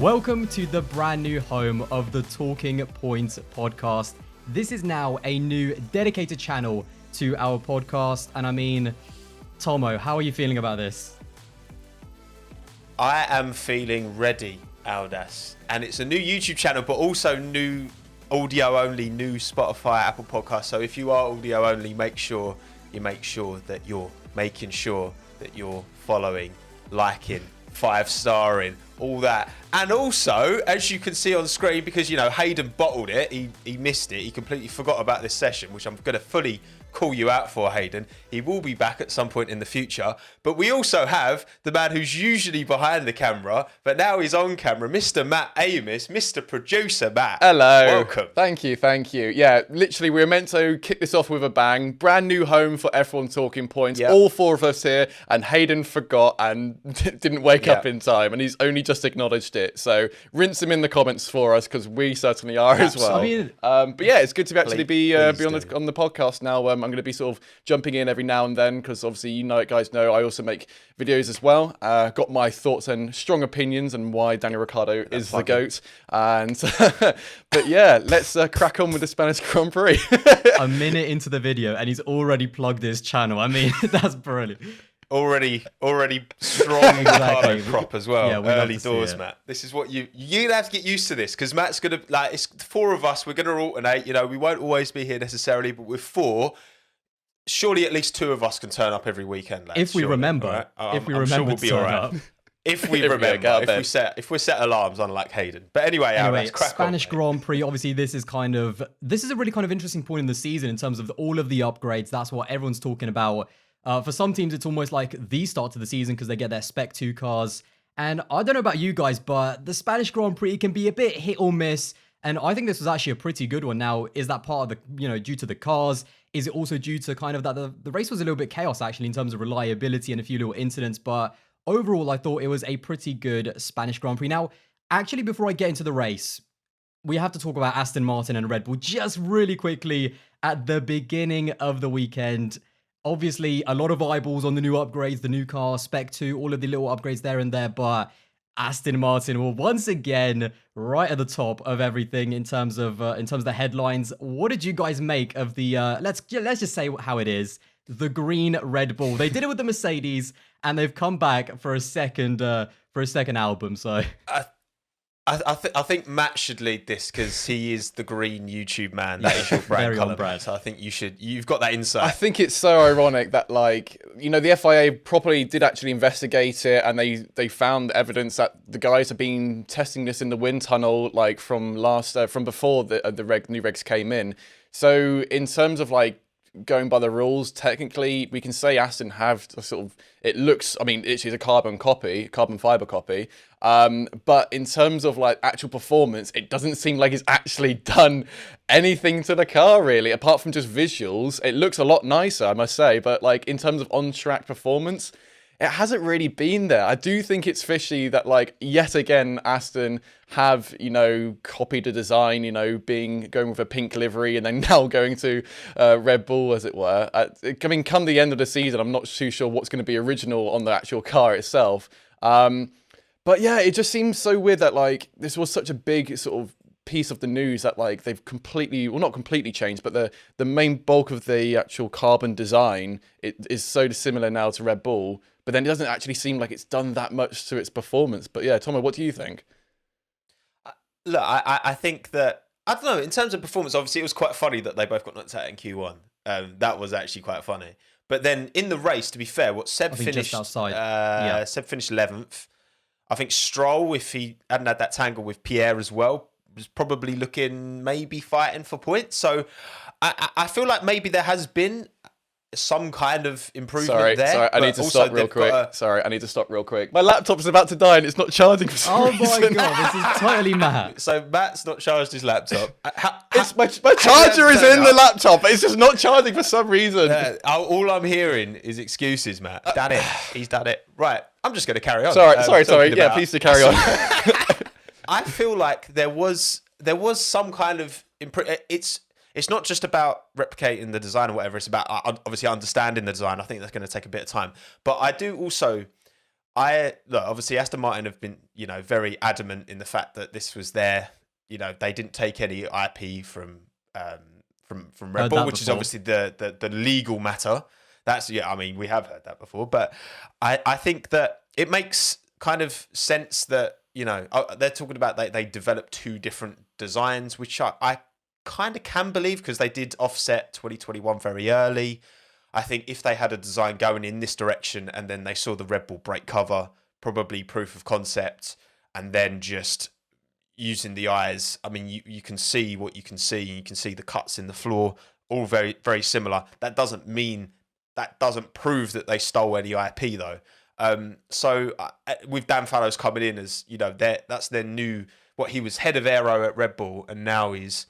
Welcome to the brand new home of the Talking Points podcast. This is now a new dedicated channel to our podcast. And I mean, Tomo, how are you feeling about this? I am feeling ready, Aldas. And it's a new YouTube channel, but also new audio only, new Spotify, Apple Podcasts. So if you are audio only, make sure that you're making sure that you're following, liking, 5-starring, all that. And also, as you can see on screen, because, you know, Hayden bottled it, he missed it, he completely forgot about this session, which I'm going to fully call you out for, Hayden. He will be back at some point in the future. But we also have the man who's usually behind the camera, but now he's on camera, Mr. Matt Amos, Mr. Producer Matt. Hello. Welcome. Thank you. Yeah, literally, we were meant to kick this off with a bang. Brand new home for everyone Talking Points. Yep. All four of us here, and Hayden forgot and didn't wake up in time, and he's only just acknowledged it. So rinse him in the comments for us, because we certainly are as well. But yeah, it's good to actually be on the podcast now. I'm going to be sort of jumping in every now and then, because obviously guys know I also make videos as well. Got my thoughts and strong opinions on why Daniel Ricciardo is the GOAT. And but yeah, let's crack on with the Spanish Grand Prix. A minute into the video and he's already plugged his channel. I mean, that's brilliant. Already strong Ricardo prop as well. Yeah, early doors, Matt. This is what you're gonna have to get used to this, because Matt's gonna, like, it's four of us. We're gonna alternate. You know, we won't always be here necessarily, but with four, surely at least two of us can turn up every weekend, lads. If we remember, right? if we remember, sure we'll be all right. If we remember, if we set alarms, unlike Hayden. But anyway, let's crack Spanish on, Grand Prix. Obviously, this is a really kind of interesting point in the season in terms of all of the upgrades. That's what everyone's talking about. For some teams, it's almost like the start to the season because they get their Spec 2 cars. And I don't know about you guys, but the Spanish Grand Prix can be a bit hit or miss. And I think this was actually a pretty good one. Now, is that part of the, due to the cars? Is it also due to kind of that the race was a little bit chaos, actually, in terms of reliability and a few little incidents? But overall, I thought it was a pretty good Spanish Grand Prix. Now, actually, before I get into the race, we have to talk about Aston Martin and Red Bull just really quickly at the beginning of the weekend. Obviously, a lot of eyeballs on the new upgrades, the new car, Spec 2, all of the little upgrades there and there, but Aston Martin were once again right at the top of everything in terms of the headlines. What did you guys make of the let's just say how it is, the green Red Bull? They did it with the Mercedes, and they've come back for a second album. So I think Matt should lead this, because he is the green YouTube man. That is your brand colour, Brad. So I think you've got that insight. I think it's so ironic that, the FIA properly did actually investigate it, and they found evidence that the guys have been testing this in the wind tunnel, from before the new regs came in. So in terms of going by the rules, technically we can say Aston have a sort of, it looks, it's a carbon fiber copy. But in terms of actual performance, it doesn't seem like it's actually done anything to the car really, apart from just visuals. It looks a lot nicer, I must say, but in terms of on-track performance, it hasn't really been there. I do think it's fishy that yet again Aston have copied a design, going with a pink livery, and then now going to Red Bull, as it were. Come the end of the season, I'm not too sure what's going to be original on the actual car itself. But yeah, it just seems so weird that this was such a big sort of piece of the news that they've not completely changed, but the main bulk of the actual carbon design is so dissimilar now to Red Bull. But then it doesn't actually seem like it's done that much to its performance. But yeah, Tomo, what do you think? Look, I think that, I don't know, in terms of performance, obviously it was quite funny that they both got knocked out in Q1. That was actually quite funny. But then in the race, to be fair, Seb finished just outside. Seb finished 11th. I think Stroll, if he hadn't had that tangle with Pierre as well, was probably looking, maybe fighting for points. So I feel like maybe there has been some kind of improvement there. Sorry, I need to stop real quick. My laptop's about to die and it's not charging for some reason. Oh my god, this is totally mad. So Matt's not charged his laptop. My charger is in the laptop, but it's just not charging for some reason. All I'm hearing is excuses, Matt. Done it. He's done it. Right, I'm just going to carry on. Sorry. Yeah, please do carry on. I feel like there was some kind of It's not just about replicating the design or whatever. It's about obviously understanding the design. I think that's going to take a bit of time. But I do also look, obviously Aston Martin have been, very adamant in the fact that this was their, they didn't take any IP from Red Bull, which is obviously the legal matter. That's, I mean, we have heard that before, but I think that it makes kind of sense that, they're talking about they developed 2 different designs, which I kind of can believe, because they did offset 2021 very early. I think if they had a design going in this direction and then they saw the Red Bull brake cover, probably proof of concept, and then just using the eyes, I mean, you can see what you can see. You can see the cuts in the floor, all very, very similar. That doesn't prove that they stole any IP, though. So with Dan Fallows coming in as, that's their new, he was head of aero at Red Bull, and now he's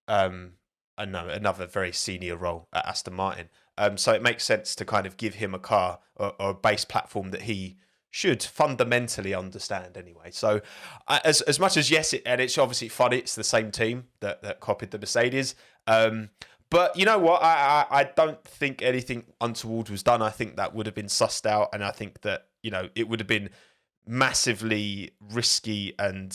another very senior role at Aston Martin. So it makes sense to kind of give him a car or a base platform that he should fundamentally understand anyway. So as much as, yes, and it's obviously funny, it's the same team that copied the Mercedes. But you know what? I don't think anything untoward was done. I think that would have been sussed out, and I think that, it would have been massively risky and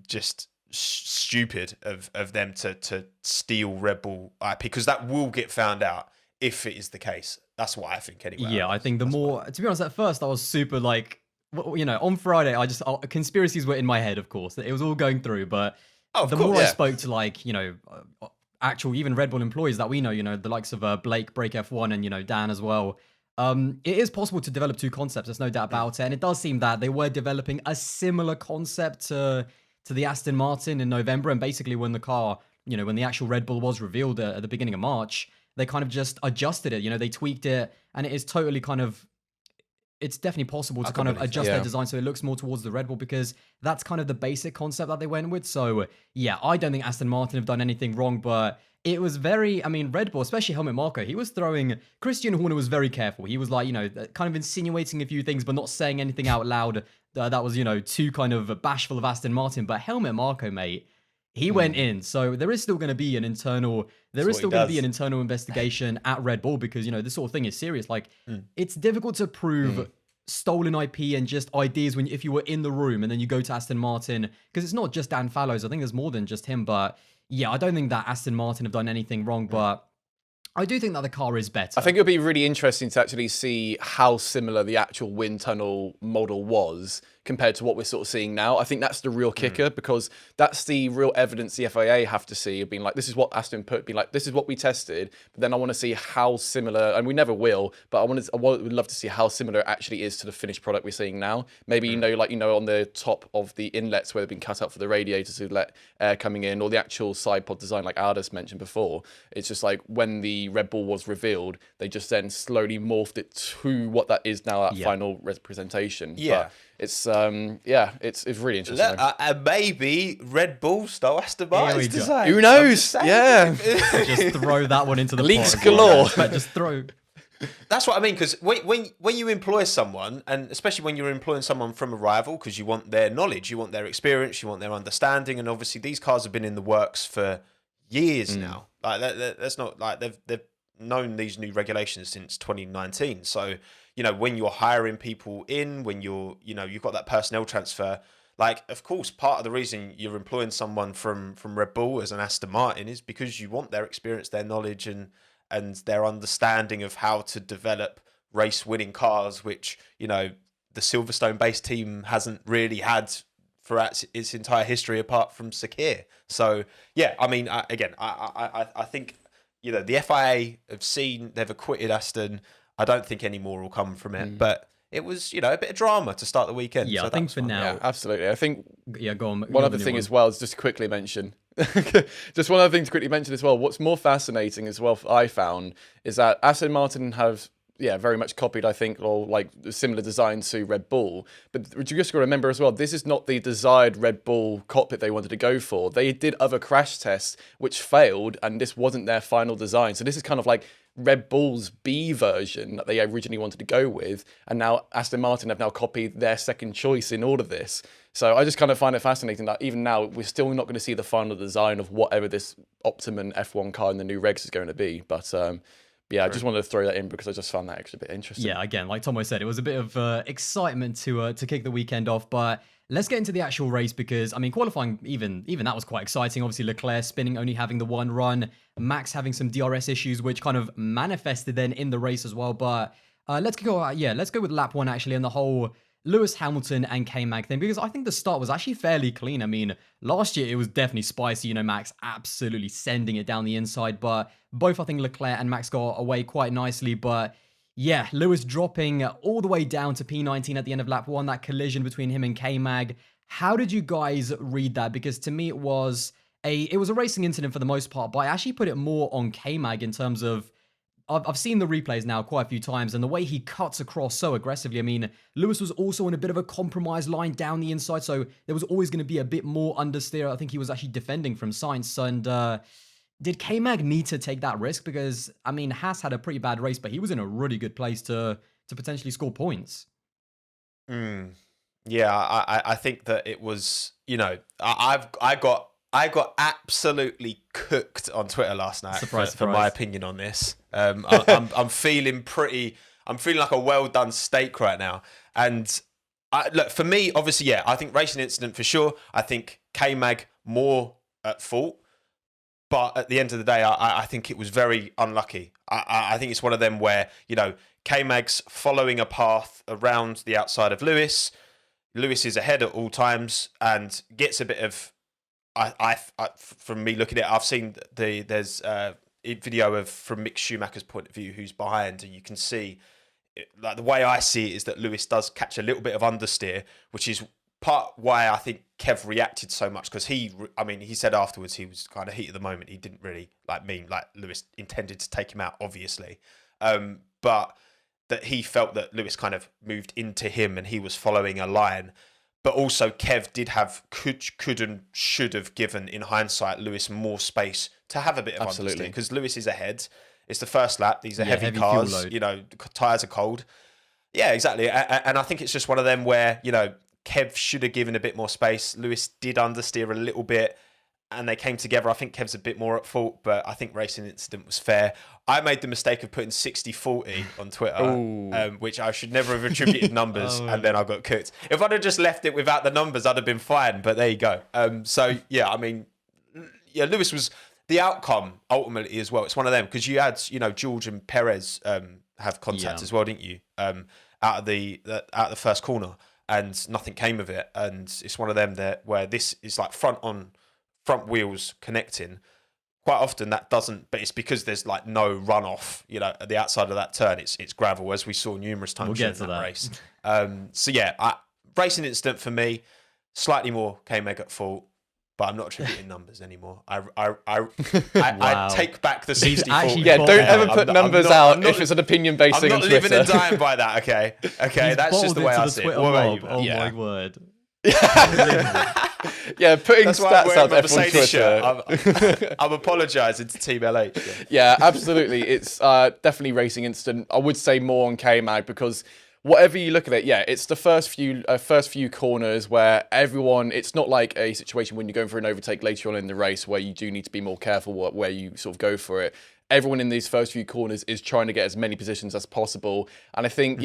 just stupid of them to steal Red Bull IP, because that will get found out if it is the case. That's what I think anyway. Yeah, I think to be honest, at first I was super like, on Friday, conspiracies were in my head, of course. It was all going through, but I spoke to actual even Red Bull employees that we know, the likes of Blake, Break F1, and, Dan as well. It is possible to develop 2 concepts. There's no doubt about it. And it does seem that they were developing a similar concept to the Aston Martin in November. And basically when the car, when the actual Red Bull was revealed at the beginning of March, they kind of just adjusted it, they tweaked it, and it is totally it's definitely possible to kind of adjust their design so it looks more towards the Red Bull, because that's kind of the basic concept that they went with. So yeah, I don't think Aston Martin have done anything wrong, but it was Red Bull, especially Helmut Marko, he was Christian Horner was very careful. He was like, kind of insinuating a few things, but not saying anything out loud that was, too kind of bashful of Aston Martin. But Helmut Marko, mate, he went in. So there is still going to be an internal investigation at Red Bull, because, this sort of thing is serious. Like, it's difficult to prove stolen IP and just ideas if you were in the room and then you go to Aston Martin, because it's not just Dan Fallows. I think there's more than just him. But yeah, I don't think that Aston Martin have done anything wrong, but I do think that the car is better. I think it would be really interesting to actually see how similar the actual wind tunnel model was compared to what we're sort of seeing now. I think that's the real kicker, because that's the real evidence the FIA have to see of being like, this is what Aston being like, this is what we tested, but then I want to see how similar, and we never will, but I would love to see how similar it actually is to the finished product we're seeing now. Maybe, on the top of the inlets where they've been cut out for the radiators to let air coming in, or the actual side pod design like Aldous mentioned before. It's just like when the Red Bull was revealed, they just then slowly morphed it to what that is now, that final representation. Yeah. But it's it's really interesting. Maybe Red Bull stole Aston Martin's design. Who knows? Yeah. Just throw that one into the leaks pot. galore. Just throw. That's what I mean, because when you employ someone, and especially when you're employing someone from a rival, because you want their knowledge, you want their experience, you want their understanding, and obviously these cars have been in the works for years now. Like that's not like they've known these new regulations since 2019. So when you're hiring people in, when you've got that personnel transfer, like, of course, part of the reason you're employing someone from Red Bull as an Aston Martin is because you want their experience, their knowledge, and their understanding of how to develop race-winning cars, which, the Silverstone-based team hasn't really had throughout its entire history apart from Sakir. So, yeah, I mean, I think, the FIA they've acquitted Aston. I don't think any more will come from it, but it was, a bit of drama to start the weekend. Yeah, so I think for now. Yeah, absolutely. I think go on. One other thing as well is just to quickly mention. Just one other thing to quickly mention as well. What's more fascinating as well, I found, is that Aston Martin have very much copied, I think, or like similar design to Red Bull. But you just got to remember as well, this is not the desired Red Bull cockpit they wanted to go for. They did other crash tests which failed, and this wasn't their final design. So this is kind of like Red Bull's B version that they originally wanted to go with, and now Aston Martin have now copied their second choice in all of this. So I just kind of find it fascinating that even now we're still not going to see the final design of whatever this Optimum F1 car in the new regs is going to be. But Yeah, I just wanted to throw that in because I just found that extra bit interesting. Yeah, again, like Tomo said, it was a bit of excitement to kick the weekend off. But let's get into the actual race because, I mean, qualifying, even that was quite exciting. Obviously, Leclerc spinning, only having the one run. Max having some DRS issues, which kind of manifested then in the race as well. But let's go with lap one, actually, and the whole Lewis Hamilton and K-Mag thing, because I think the start was actually fairly clean. I mean, last year it was definitely spicy, Max absolutely sending it down the inside, but both I think Leclerc and Max got away quite nicely. But yeah, Lewis dropping all the way down to P19 at the end of lap one, that collision between him and K-Mag. How did you guys read that? Because to me it was a racing incident for the most part, but I actually put it more on K-Mag in terms of I've seen the replays now quite a few times, and the way he cuts across so aggressively. I mean, Lewis was also in a bit of a compromised line down the inside, so there was always going to be a bit more understeer. I think he was actually defending from Sainz. And did K-Mag need to take that risk? Because, I mean, Haas had a pretty bad race, but he was in a really good place to potentially score points. Yeah, I think that it was, I got absolutely cooked on Twitter last night for my opinion on this. I'm feeling like a well done steak right now. And look, for me, obviously, yeah, I think racing incident for sure. I think K-Mag more at fault. But at the end of the day, I think it was very unlucky. I think it's one of them where, K-Mag's following a path around the outside of Lewis. Lewis is ahead at all times and gets a bit of... I from me looking at it, I've seen there's a video from Mick Schumacher's point of view, who's behind, and you can see, like the way I see it is that Lewis does catch a little bit of understeer, which is part why I think Kev reacted so much, because he said afterwards he was kind of heat of the moment. He didn't really mean Lewis intended to take him out, obviously, but that he felt that Lewis kind of moved into him and he was following a line. But also Kev did have could and should have given, in hindsight, Lewis more space to have a bit of understeer, because Lewis is ahead. It's the first lap. These are heavy cars. The tyres are cold. Yeah, exactly. And I think it's just one of them where, Kev should have given a bit more space. Lewis did understeer a little bit, and they came together. I think Kev's a bit more at fault, but I think racing incident was fair. I made the mistake of putting 60-40 on Twitter, which I should never have attributed numbers, and then I got cooked. If I'd have just left it without the numbers, I'd have been fine, but there you go. Lewis was the outcome ultimately as well. It's one of them, because you had, George and Perez have contact as well, didn't you? Out of the first corner, and nothing came of it. And it's one of them where this is like front wheels connecting. Quite often that doesn't, but it's because there's no runoff, at the outside of that turn. It's gravel, as we saw numerous times in that race. Racing incident for me, slightly more K-Mag at fault, but I'm not attributing numbers anymore. I take back the 60-40. Yeah, don't ever put numbers out if it's an opinion based thing on Twitter. I'm not living and dying by that, okay? Okay, that's just the way I see it. My word. Yeah, putting that's stats out there from Twitter. I'm apologising to Team LH. Yeah, absolutely. It's definitely racing incident. I would say more on K-Mag, because whatever you look at it, it's the first few corners where everyone, it's not like a situation when you're going for an overtake later on in the race where you do need to be more careful where you sort of go for it. Everyone in these first few corners is trying to get as many positions as possible. And I think,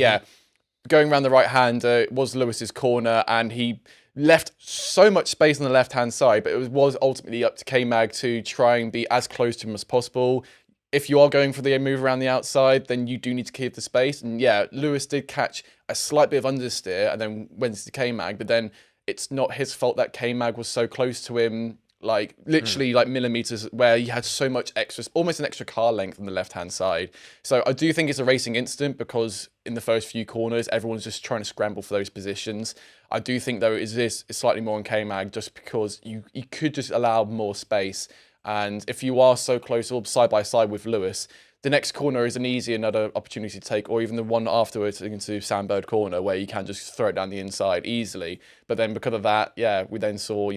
going around the right hand, it was Lewis's corner, and he left so much space on the left-hand side, but it was ultimately up to K-Mag to try and be as close to him as possible. If you are going for the move around the outside, then you do need to keep the space. And Lewis did catch a slight bit of understeer and then went to K-Mag, but then it's not his fault that K-Mag was so close to him, literally millimeters, where he had so much almost an extra car length on the left-hand side. So I do think it's a racing incident, because in the first few corners, everyone's just trying to scramble for those positions. I do think, though, is slightly more on K-Mag, just because you could just allow more space. And if you are so close or side by side with Lewis, the next corner is another opportunity to take, or even the one afterwards into Sandbird corner, where you can just throw it down the inside easily. But then because of that, we then saw,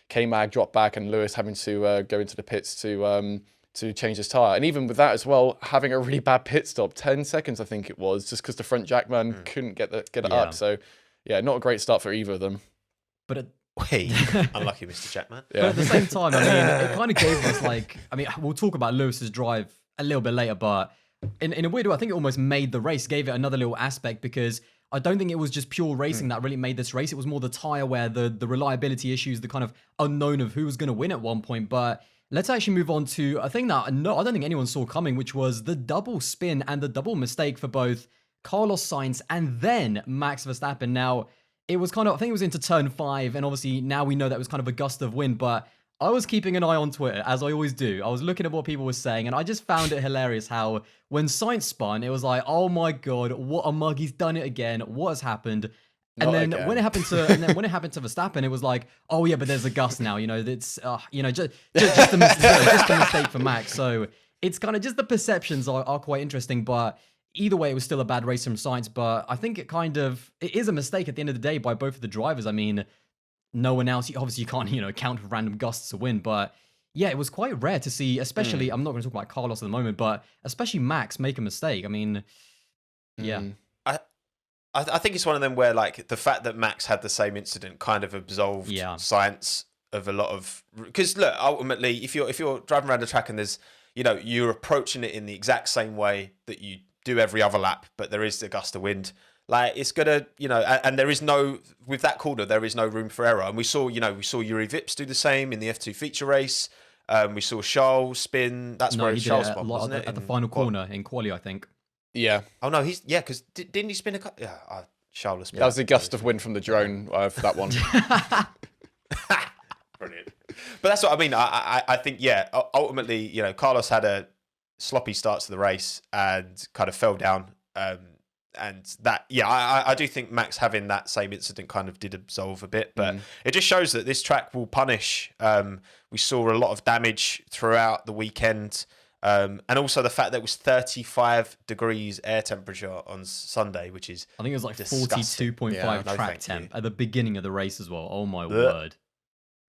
K-Mag drop back and Lewis having to go into the pits to change his tyre. And even with that as well, having a really bad pit stop, 10 seconds I think it was, just because the front jackman couldn't get it up. So not a great start for either of them. But unlucky Mr. Jackman. But at the same time, it kind of gave us we'll talk about Lewis's drive a little bit later, but in a weird way, I think it almost made the race, gave it another little aspect, because I don't think it was just pure racing that really made this race. It was more the tire wear, the reliability issues, the kind of unknown of who was going to win at one point. But let's actually move on to a thing that I don't think anyone saw coming, which was the double spin and the double mistake for both Carlos Sainz and then Max Verstappen. Now, it was kind of, I think it was into turn 5, and obviously now we know that it was kind of a gust of wind, but I was keeping an eye on Twitter, as I always do. I was looking at what people were saying, and I just found it hilarious how when Sainz spun, it was like, oh my god, what a mug, he's done it again. What has happened? And then when it happened to Verstappen, it was like, oh yeah, but there's a gust now. It's just a mistake for Max. So it's kind of just the perceptions are quite interesting, but either way, it was still a bad race from Sainz. But I think it is a mistake at the end of the day by both of the drivers. I mean, no one else, obviously you can't, count random gusts to win, but yeah, it was quite rare to see, especially, I'm not going to talk about Carlos at the moment, but especially Max make a mistake. I mean, yeah. I think it's one of them where, like, the fact that Max had the same incident kind of absolved science of a lot of, because look, ultimately, if you're driving around the track and there's, you're approaching it in the exact same way that you do every other lap, but there is a gust of wind. Like, it's gonna, and there is no, with that corner, there is no room for error. And we saw Yuri Vips do the same in the F2 feature race. We saw Charles spin. That's where Charles spun, wasn't it? At the final corner in quali, I think. Yeah. Oh no, because didn't he spin a? Yeah, Charles. That was a gust of wind from the drone for that one. Brilliant. But that's what I mean. I think ultimately, Carlos had a sloppy start to the race and kind of fell down. And that, I do think Max having that same incident kind of did absolve a bit, but it just shows that this track will punish. We saw a lot of damage throughout the weekend, and also the fact that it was 35 degrees air temperature on Sunday, which is I think it was like 42.5 track temp at the beginning of the race as well. Oh my word!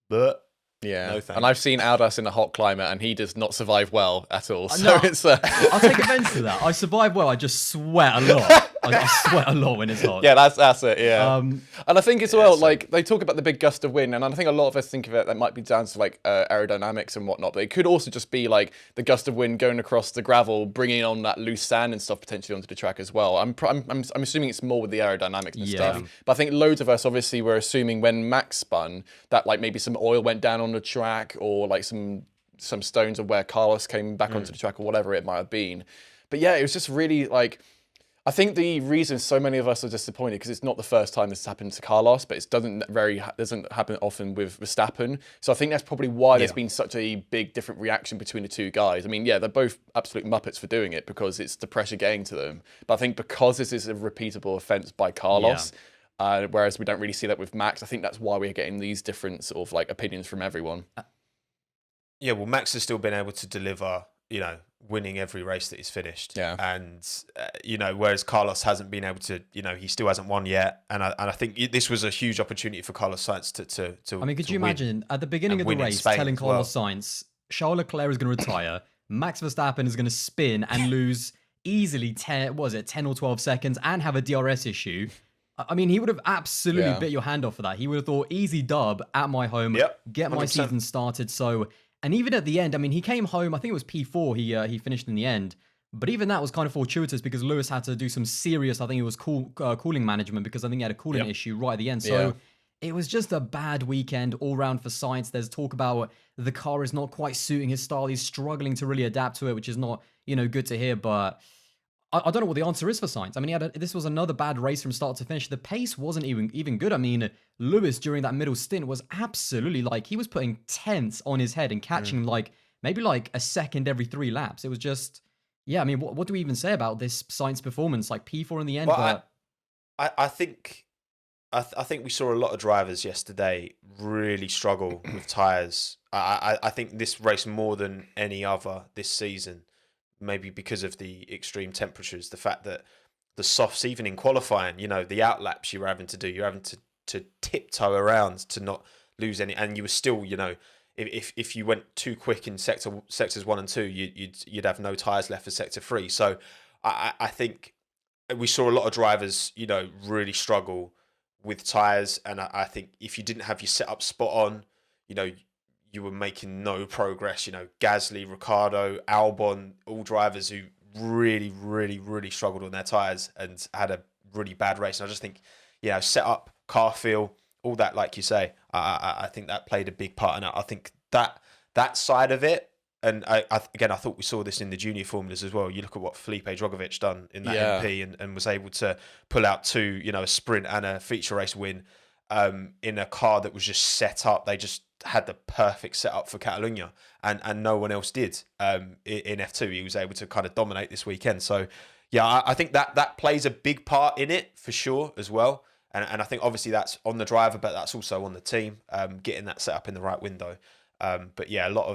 But yeah, and I've seen Aldas in a hot climate, and he does not survive well at all. So it's. I'll take offense to that. I survive well. I just sweat a lot. I sweat a lot when it's hot. Yeah, that's it. Yeah, and I think as well, like they talk about the big gust of wind, and I think a lot of us think of it that might be down to like aerodynamics and whatnot, but it could also just be like the gust of wind going across the gravel, bringing on that loose sand and stuff potentially onto the track as well. I'm assuming it's more with the aerodynamics and stuff. But I think loads of us obviously were assuming when Max spun that like maybe some oil went down on the track, or like some stones of where Carlos came back onto the track, or whatever it might have been. But yeah, it was just really like, I think the reason so many of us are disappointed, because it's not the first time this has happened to Carlos, but it doesn't happen often with Verstappen. So I think that's probably why there's been such a big different reaction between the two guys. I mean, yeah, they're both absolute muppets for doing it because it's the pressure getting to them. But I think because this is a repeatable offence by Carlos, whereas we don't really see that with Max, I think that's why we're getting these different sort of like opinions from everyone. Yeah, well, Max has still been able to deliver, winning every race that he's finished. Yeah. And, whereas Carlos hasn't been able to, he still hasn't won yet. And I think this was a huge opportunity for Carlos Sainz to I mean, could you imagine at the beginning of the race telling Carlos Sainz, Charles Leclerc is going to retire, Max Verstappen is going to spin and lose easily 10 or 12 seconds and have a DRS issue? I mean, he would have absolutely bit your hand off for that. He would have thought, easy dub at my home, get my 100%. Season started. So, and even at the end, I mean, he came home, I think it was P4 he finished in the end. But even that was kind of fortuitous because Lewis had to do some serious, I think it was cooling management, because I think he had a cooling issue right at the end. So it was just a bad weekend all round for Sainz. There's talk about the car is not quite suiting his style. He's struggling to really adapt to it, which is not, good to hear. But I don't know what the answer is for Sainz. I mean, this was another bad race from start to finish. The pace wasn't even good. I mean, Lewis during that middle stint was absolutely like, he was putting tenths on his head and catching maybe a second every 3 laps. It was just, I mean, what do we even say about this Sainz performance? Like P4 in the end. Well, I think we saw a lot of drivers yesterday really struggle with tyres. I think this race more than any other this season, maybe because of the extreme temperatures, the fact that the softs, even in qualifying, the outlaps you're having to tiptoe around to not lose any, and you were still, if you went too quick in sectors 1 and 2, you'd have no tyres left for sector 3. So I think we saw a lot of drivers, really struggle with tyres, and I think if you didn't have your setup spot on, you were making no progress. Gasly, Ricciardo, Albon, all drivers who really, really, really struggled on their tyres and had a really bad race. And I just think, set up, car feel, all that, like you say, I think that played a big part. And I think that side of it, and I thought we saw this in the junior formulas as well. You look at what Felipe Drogovic done in that MP and was able to pull out two, a sprint and a feature race win in a car that was just set up. They just had the perfect setup for Catalunya, and no one else did in F2. He was able to kind of dominate this weekend. So, I think that plays a big part in it for sure as well. And I think obviously that's on the driver, but that's also on the team getting that set up in the right window. But yeah, a lot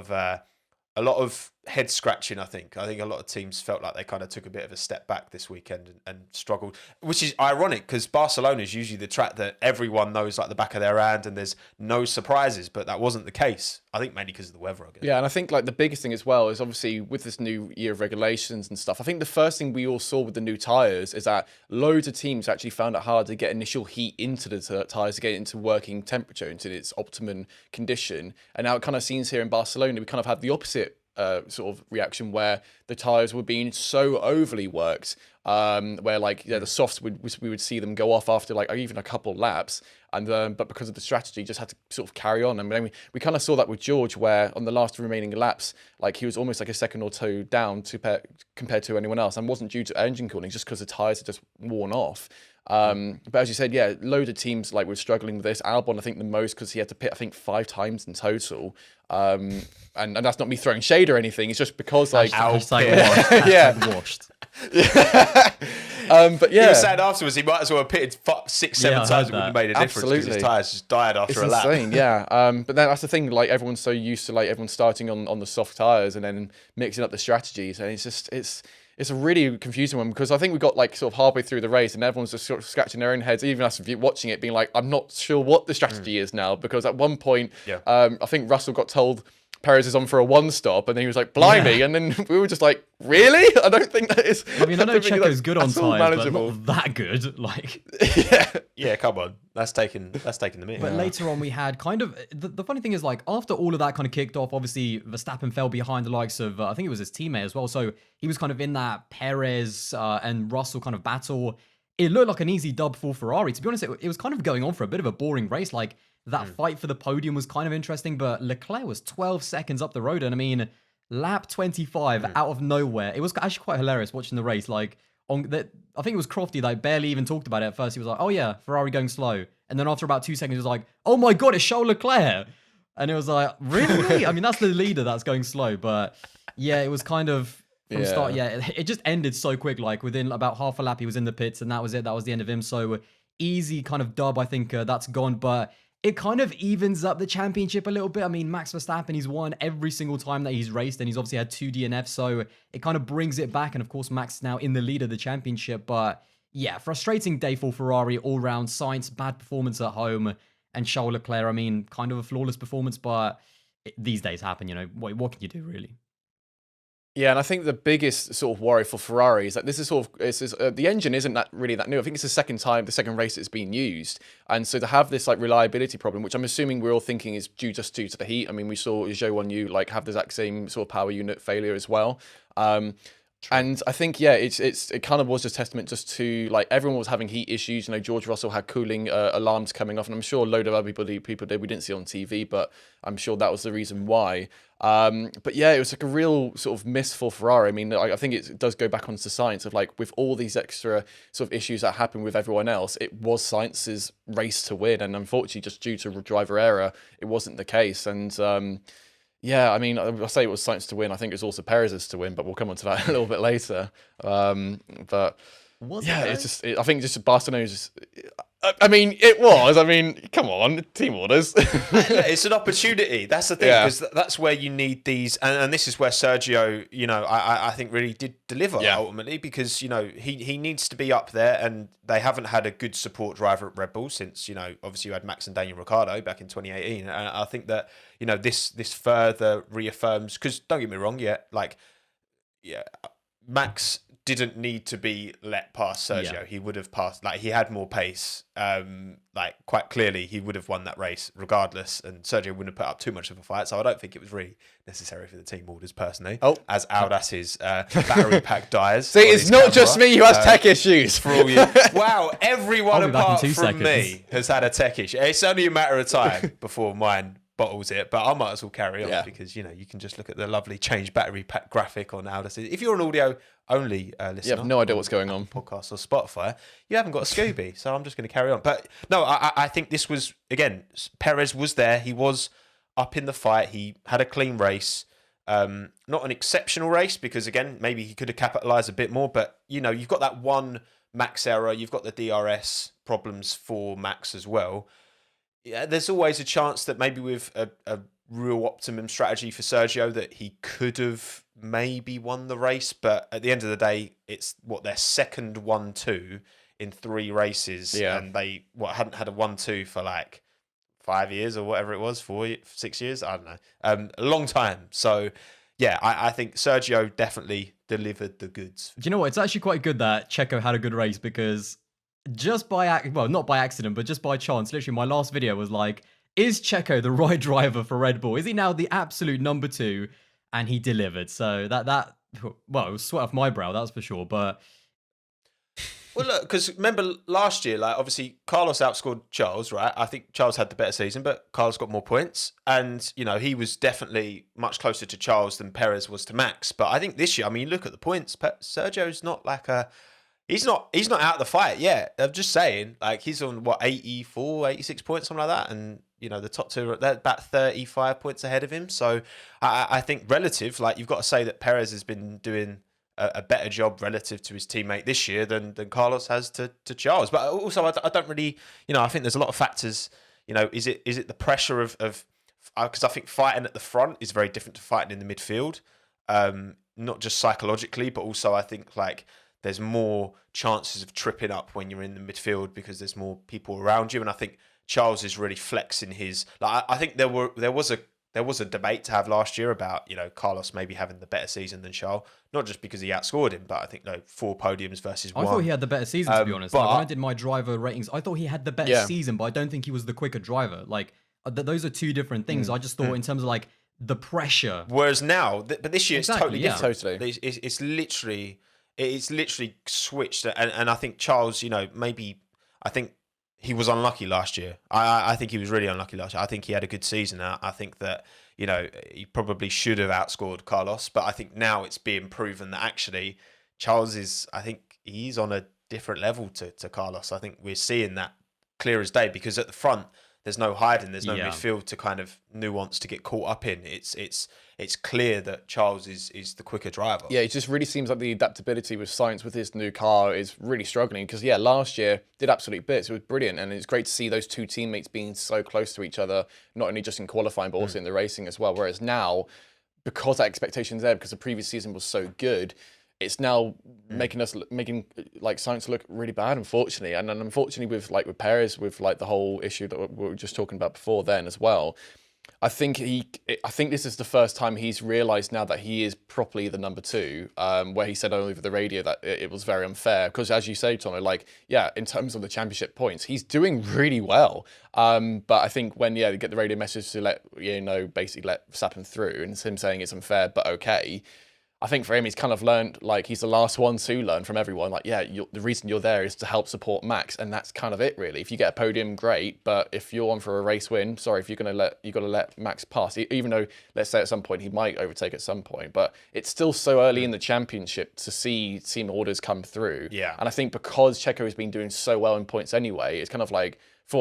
of head scratching. I think a lot of teams felt like they kind of took a bit of a step back this weekend and struggled, which is ironic because Barcelona is usually the track that everyone knows like the back of their hand and there's no surprises, but that wasn't the case. I think mainly because of the weather, I guess. Yeah, and I think like the biggest thing as well is obviously with this new year of regulations and stuff, I think the first thing we all saw with the new tyres is that loads of teams actually found it hard to get initial heat into the tyres to get it into working temperature, into its optimum condition. And now it kind of seems here in Barcelona, we kind of had the opposite sort of reaction where the tyres were being so overly worked, where like the softs we would see them go off after like even a couple laps, and but because of the strategy, just had to sort of carry on. I mean, we kind of saw that with George, where on the last remaining laps, like he was almost like a second or two down compared to anyone else, and wasn't due to engine cooling, just because the tyres had just worn off. But as you said, load of teams like were struggling with this. Albon, I think the most because he had to pit, I think 5 times in total. And that's not me throwing shade or anything. It's just because like washed. But he was saying afterwards he might as well have pitted 6-7 times. It wouldn't have made a difference because his tyres just died after a lap. It's insane, but then that's the thing. Like everyone's so used to like everyone starting on the soft tyres and then mixing up the strategies, and it's a really confusing one because I think we got like sort of halfway through the race and everyone's just sort of scratching their own heads, even us watching it, being like, I'm not sure what the strategy is now, because at one point, I think Russell got told Perez is on for a 1-stop, and then he was like, blimey, and then we were just like, really? I don't think that is. I mean, I know Checo's good on tyres, but not that good. Like, yeah, come on, that's taking the mick. But later on, we had kind of the funny thing is like after all of that kind of kicked off, obviously Verstappen fell behind the likes of I think it was his teammate as well, so he was kind of in that Perez and Russell kind of battle. It looked like an easy dub for Ferrari. To be honest, it was kind of going on for a bit of a boring race. Like that fight for the podium was kind of interesting, but Leclerc was 12 seconds up the road. And I mean, lap 25 out of nowhere. It was actually quite hilarious watching the race. Like I think it was Crofty that barely even talked about it at first. He was like, oh yeah, Ferrari going slow. And then after about 2 seconds, he was like, oh my God, it's Charles Leclerc. And it was like, really? I mean, that's the leader that's going slow. But yeah, it was kind of from start. Yeah, it just ended so quick. Like within about half a lap, he was in the pits and that was it. That was the end of him. So easy kind of dub. I think that's gone. But it kind of evens up the championship a little bit. I mean, Max Verstappen, he's won every single time that he's raced, and he's obviously had 2 DNFs, so it kind of brings it back. And of course, Max is now in the lead of the championship. But yeah, frustrating day for Ferrari all round. Sainz, bad performance at home, and Charles Leclerc, I mean, kind of a flawless performance, but these days happen, what can you do, really? Yeah, and I think the biggest sort of worry for Ferrari is that this is sort of the engine isn't really that new. I think it's the second race it's been used, and so to have this like reliability problem, which I'm assuming we're all thinking is due to the heat. I mean, we saw Zhou Wanyu like have the exact same sort of power unit failure as well. And I think it kind of was just testament just to like everyone was having heat issues. George Russell had cooling alarms coming off, and I'm sure a load of other people did. We didn't see it on TV, but I'm sure that was the reason why. But yeah, it was like a real sort of miss for Ferrari. I mean, I think it does go back onto science of like with all these extra sort of issues that happen with everyone else, it was Sainz's race to win, and unfortunately, just due to driver error, it wasn't the case. And yeah, I mean, I'll say it was Sainz to win. I think it was also Perez's to win, but we'll come on to that a little bit later. But I think just Barcelona just. I mean, it was. I mean, come on, team orders. It's an opportunity. That's the thing, because that's where you need these, and this is where Sergio, I think really did deliver ultimately, because he needs to be up there, and they haven't had a good support driver at Red Bull since obviously you had Max and Daniel Ricciardo back in 2018, and I think that this further reaffirms, because don't get me wrong, Max didn't need to be let past Sergio. He would have passed. Like, he had more pace. Like, quite clearly, he would have won that race regardless, and Sergio wouldn't have put up too much of a fight. So I don't think it was really necessary for the team orders personally. As Aldas's battery pack dies. See, it's not just me who has tech issues. For all you, wow, everyone apart from me has had a tech issue. It's only a matter of time before mine bottles it, but I might as well carry on because you can just look at the lovely change battery pack graphic on Aldous. If you're an audio only listener, you have no idea what's going on, podcast or Spotify, you haven't got a Scooby, so I'm just going to carry on. But no, I think this was, again, Perez was there, he was up in the fight, he had a clean race, not an exceptional race because, again, maybe he could have capitalised a bit more, but you've got that one Max error, you've got the DRS problems for Max as well. Yeah, there's always a chance that maybe with a real optimum strategy for Sergio that he could have maybe won the race, but at the end of the day, it's their second 1-2 in 3 races, and they hadn't had a 1-2 for like 5 years or whatever it was, 6 years, I don't know, a long time. So yeah, I think Sergio definitely delivered the goods. Do you know what? It's actually quite good that Checo had a good race because just not by accident, but just by chance, literally my last video was like, is Checo the right driver for Red Bull? Is he now the absolute number 2? And he delivered. So that it was sweat off my brow, that's for sure. But well, look, because remember last year, like, obviously Carlos outscored Charles, right? I think Charles had the better season, but Carlos got more points, and he was definitely much closer to Charles than Perez was to Max. But I think this year, I mean, look at the points. Sergio's not like He's not out of the fight yet. I'm just saying, like, he's on 84, 86 points, something like that, and the top 2 they're about 35 points ahead of him. So I think relative, like, you've got to say that Perez has been doing a better job relative to his teammate this year than Carlos has to Charles. But also, I don't really, I think there's a lot of factors. Is it the pressure of because I think fighting at the front is very different to fighting in the midfield, not just psychologically, but also I think like there's more chances of tripping up when you're in the midfield because there's more people around you. And I think Charles is really flexing his. Like, I think there was a debate to have last year about Carlos maybe having the better season than Charles, not just because he outscored him, but I think 4 podiums versus 1. I thought he had the better season, to be honest. Like, when I did my driver ratings, I thought he had the better season, but I don't think he was the quicker driver. Like, those are 2 different things. I just thought in terms of like the pressure. Whereas now, but this year it's totally different. Totally. It's literally switched, and I think Charles, I think he was unlucky last year. I think he was really unlucky last year. I think he had a good season. I think that, he probably should have outscored Carlos, but I think now it's being proven that actually Charles I think he's on a different level to Carlos. I think we're seeing that clear as day because at the front, there's no hiding. There's no midfield to kind of nuance to get caught up in. It's clear that Charles is the quicker driver. Yeah, it just really seems like the adaptability with science with his new car is really struggling because, last year did absolute bits. It was brilliant. And it's great to see those 2 teammates being so close to each other, not only just in qualifying, but also in the racing as well. Whereas now, because that expectation's there, because the previous season was so good, it's now making like science look really bad, unfortunately. And then unfortunately with Perez, with like the whole issue that we were just talking about before then as well, I think this is the first time he's realised now that he is properly the number 2, where he said over the radio that it was very unfair. Because as you say, Tomo, in terms of the championship points, he's doing really well. But I think when, they get the radio message to basically let Verstappen through, and it's him saying it's unfair, but okay. I think for him, he's kind of learned, he's the last one to learn from everyone. The reason you're there is to help support Max, and that's kind of it, really. If you get a podium, great, but if you're on for a race win, sorry, if you got to let Max pass. Even though, let's say at some point he might overtake at some point, but it's still so early in the championship to see team orders come through. Yeah. And I think because Checo has been doing so well in points anyway, it's kind of I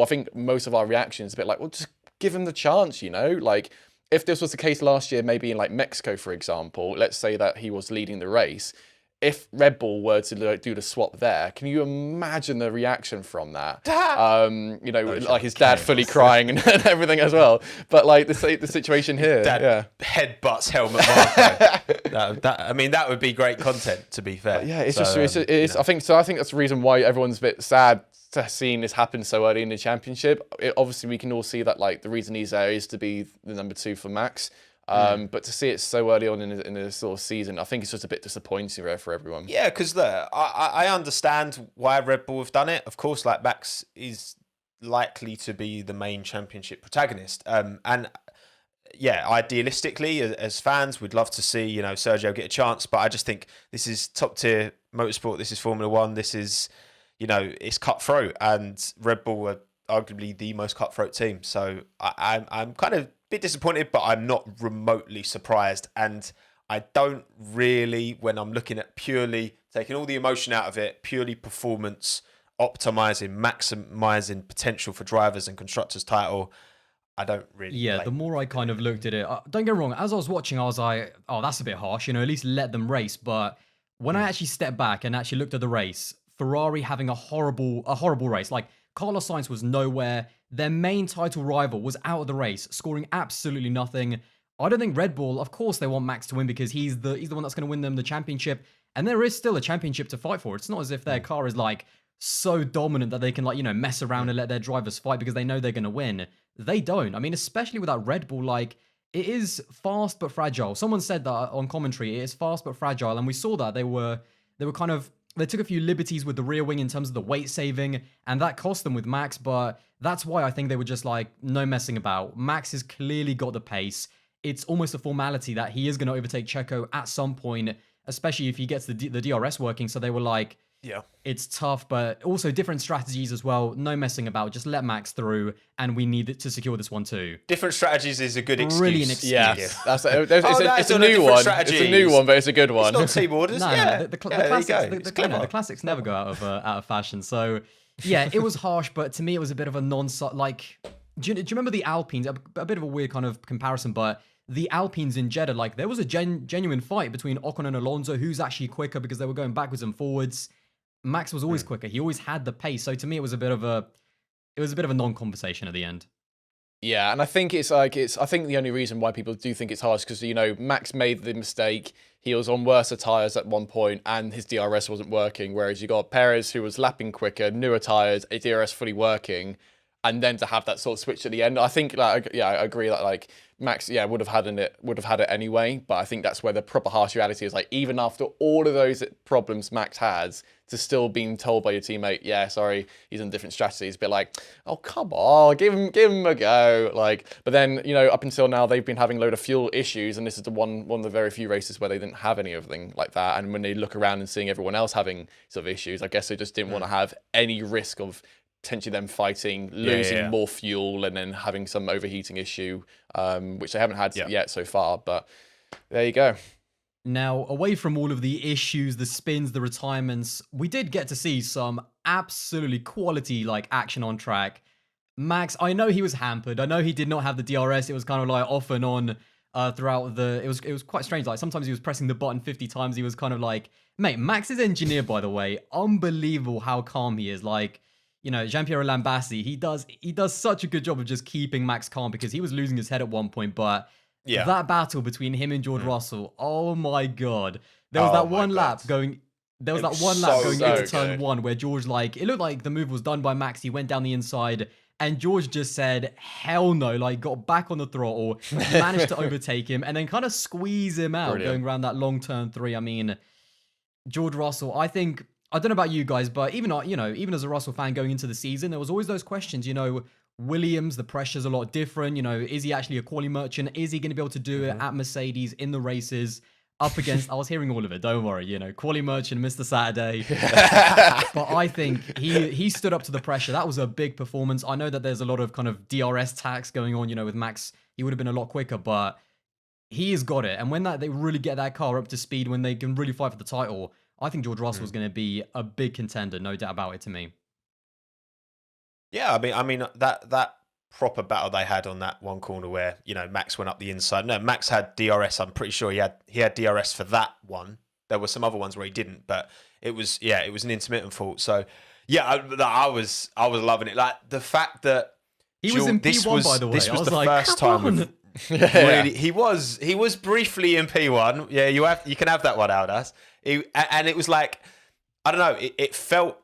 think most of our reactions a bit well, just give him the chance, If this was the case last year, maybe in Mexico, for example, let's say that he was leading the race. If Red Bull were to do the swap there, can you imagine the reaction from that? His dad fully crying and everything as well. But the situation here, dad headbutts helmet Marco. that would be great content. To be fair, but I think that's the reason why everyone's a bit sad to seeing this happen so early in the championship. Obviously, we can all see that the reason he's there is to be the number 2 for Max. But to see it so early on in the sort of season, I think it's just a bit disappointing there for everyone. Yeah, because I understand why Red Bull have done it. Of course, like Max is likely to be the main championship protagonist. And yeah, idealistically, as fans, we'd love to see, Sergio get a chance. But I just think this is top tier motorsport. This is Formula One. This is, it's cutthroat. And Red Bull are arguably the most cutthroat team. So I'm kind of a bit disappointed, but I'm not remotely surprised. And I don't really, when I'm looking at purely taking all the emotion out of it, purely performance, optimizing, maximizing potential for drivers and constructors title, I don't really. Yeah, the more I kind of looked at it, don't get me wrong, as I was watching, I was like, oh, that's a bit harsh, at least let them race. But when I actually stepped back and actually looked at the race, Ferrari having a horrible race. Like, Carlos Sainz was nowhere. Their main title rival was out of the race, scoring absolutely nothing. I don't think Red Bull, of course they want Max to win because he's the one that's going to win them the championship. And there is still a championship to fight for. It's not as if their car is like so dominant that they can mess around and let their drivers fight because they know they're going to win. They don't. I mean, especially with that Red Bull, like, it is fast but fragile. Someone said that on commentary, it is fast but fragile. And we saw that they took a few liberties with the rear wing in terms of the weight saving, and that cost them with Max, but that's why I think they were just like, no messing about. Max has clearly got the pace. It's almost a formality that he is going to overtake Checo at some point, especially if he gets the DRS working. So they were like, yeah, it's tough, but also different strategies as well. No messing about. Just let Max through, and we need to secure this one too. Different strategies is a good excuse. Brilliant excuse. Yeah, it's a new one. Strategy. It's a new one, but it's a good one. It's not team orders. No, the classics never go out of fashion. So yeah, it was harsh, but to me it was a bit of a like. Do you remember the Alpines? A bit of a weird kind of comparison, but the Alpines in Jeddah, like, there was a genuine fight between Ocon and Alonso, who's actually quicker because they were going backwards and forwards. Max was always quicker. He always had the pace. So to me, it was a bit of a non-conversation at the end. Yeah, and I think I think the only reason why people do think it's hard is because, Max made the mistake. He was on worse tyres at one point and his DRS wasn't working. Whereas you got Perez, who was lapping quicker, newer tyres, a DRS fully working. And then to have that sort of switch at the end, I think, I agree that, Max, would have had it anyway. But I think that's where the proper harsh reality is. Like, even after all of those problems Max has, to still being told by your teammate, yeah, sorry, he's on different strategies, a bit like, oh, come on, give him a go. But then, up until now, they've been having a load of fuel issues, and this is one of the very few races where they didn't have anything like that. And when they look around and seeing everyone else having sort of issues, I guess they just didn't want to have any risk of potentially them fighting, losing more fuel, and then having some overheating issue, which they haven't had yet so far. But there you go. Now, away from all of the issues, the spins, the retirements, we did get to see some absolutely quality action on track. Max, I know he was hampered. I know he did not have the DRS. It was kind of off and on throughout the. It was quite strange. Sometimes he was pressing the button 50 times. He was kind of mate. Max's engineer, by the way, unbelievable how calm he is. Jean-Pierre Lambassi, he does such a good job of just keeping Max calm because he was losing his head at one point. But that battle between him and George Russell, oh my god, there was that one lap going. There was that one lap going into turn one where George, it looked like the move was done by Max. He went down the inside and George just said, hell no, got back on the throttle, managed to overtake him and then kind of squeeze him out going around that long turn three. I mean, George Russell, I think, I don't know about you guys, but even as a Russell fan going into the season, there was always those questions, Williams, the pressure's a lot different. Is he actually a quality merchant? Is he going to be able to do it at Mercedes in the races up against, I was hearing all of it, don't worry, quality merchant, Mr. Saturday. But I think he stood up to the pressure. That was a big performance. I know that there's a lot of kind of DRS tax going on, with Max, he would have been a lot quicker, but he has got it. And when they really get that car up to speed, when they can really fight for the title, I think George Russell is going to be a big contender, no doubt about it to me. Yeah, I mean that proper battle they had on that one corner where Max went up the inside. No, Max had DRS. I'm pretty sure he had DRS for that one. There were some other ones where he didn't, but it was an intermittent fault. So yeah, I was loving it. The fact that he was in P1 by the way. This was the first time. Really, he was briefly in P1. Yeah, you can have that one, Aldas. And it was I don't know. It felt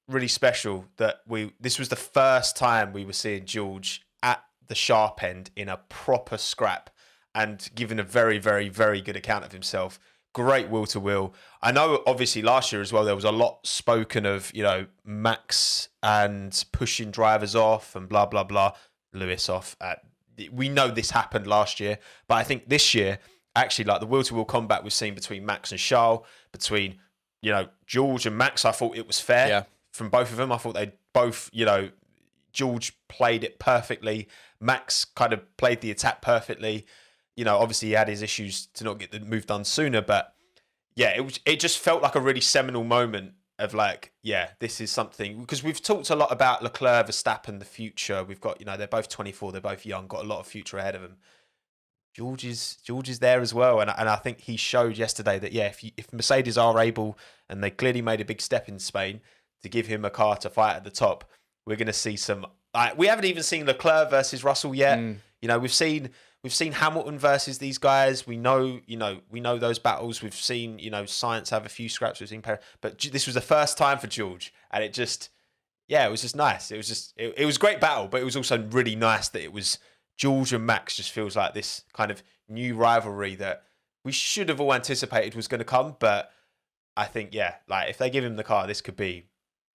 really special that this was the first time we were seeing George at the sharp end in a proper scrap. and giving a very, very, very good account of himself. Great will to will. I know, obviously, last year as well, there was a lot spoken of, Max and pushing drivers off and blah, blah, blah. Lewis off. We know this happened last year, but I think this year, actually, like the will to will combat we've seen between Max and Charles, between, George and Max, I thought it was fair from both of them. I thought they both, George played it perfectly. Max kind of played the attack perfectly. Obviously he had his issues to not get the move done sooner, but yeah, it just felt like a really seminal moment of like, yeah, this is something, because we've talked a lot about Leclerc, Verstappen, the future. We've got, they're both 24, they're both young, got a lot of future ahead of them. George is there as well, and I think he showed yesterday that if Mercedes are able, and they clearly made a big step in Spain to give him a car to fight at the top, we're going to see some. We haven't even seen Leclerc versus Russell yet. We've seen Hamilton versus these guys. We know those battles. We've seen Science have a few scraps. We've seen Perez, but this was the first time for George, and it was just nice. It was a great battle, but it was also really nice that it was George and Max. Just feels like this kind of new rivalry that we should have all anticipated was going to come. But I think like if they give him the car, this could be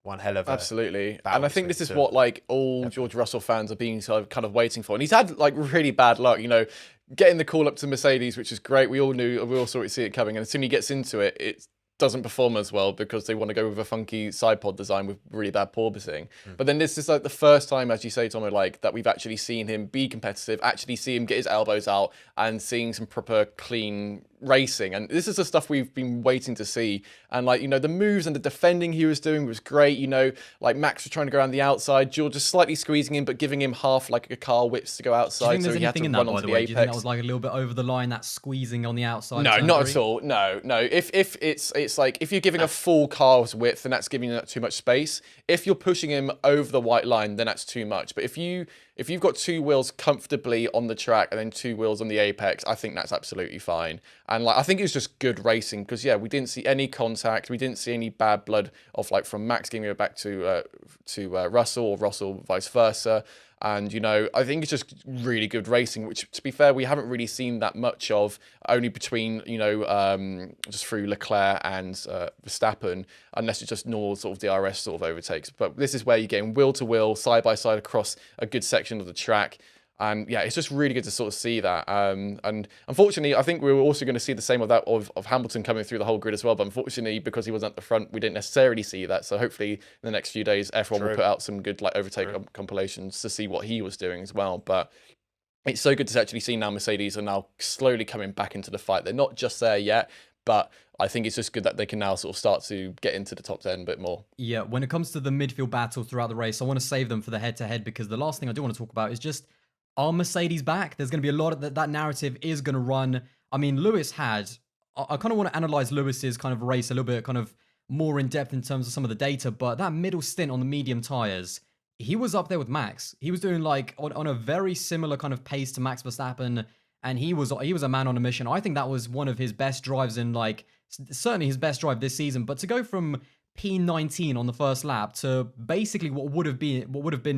one hell of a absolutely. And I think this is what like all George Russell fans are being sort of kind of waiting for. And he's had like really bad luck, getting the call up to Mercedes, which is great. We all saw it coming. And as soon as he gets into it, it doesn't perform as well because they want to go with a funky side pod design with really bad porpoising. But then this is like the first time, as you say, Tom, like that we've actually seen him be competitive, actually see him get his elbows out and seeing some proper clean racing. And this is the stuff we've been waiting to see. And like, the moves and the defending he was doing was great. Like Max was trying to go around the outside, George just slightly squeezing him, but giving him half like a car whips to go outside. So he had to run onto the apex. Do you think that was like a little bit over the line, that squeezing on the outside? No, not at all. No. If it's like, if you're giving a full car's width, then that's giving too much space. If you're pushing him over the white line, then that's too much. But if you've got two wheels comfortably on the track and then two wheels on the apex, I think that's absolutely fine. And like, I think it was just good racing because we didn't see any contact, we didn't see any bad blood of like from Max giving it back to Russell or Russell vice versa. And I think it's just really good racing, which to be fair, we haven't really seen that much of, only between just through Leclerc and Verstappen, unless it's just normal sort of DRS sort of overtakes. But this is where you're getting wheel to wheel, side by side across a good section of the track. And yeah, it's just really good to sort of see that. And unfortunately, I think we were also going to see the same of that of Hamilton coming through the whole grid as well. But unfortunately, because he wasn't at the front, we didn't necessarily see that. So hopefully in the next few days, F1 will put out some good like overtake compilations to see what he was doing as well. But it's so good to actually see now Mercedes are now slowly coming back into the fight. They're not just there yet, but I think it's just good that they can now sort of start to get into the top 10 a bit more. Yeah, when it comes to the midfield battles throughout the race, I want to save them for the head-to-head because the last thing I do want to talk about is just, are Mercedes back? There's going to be a lot of that narrative is going to run. I mean, Lewis had, I kind of want to analyze Lewis's kind of race a little bit kind of more in depth in terms of some of the data, but that middle stint on the medium tires, he was up there with Max. He was doing like on a very similar kind of pace to Max Verstappen, and he was a man on a mission. I think that was one of his best drives in like, certainly his best drive this season, but to go from P19 on the first lap to basically what would have been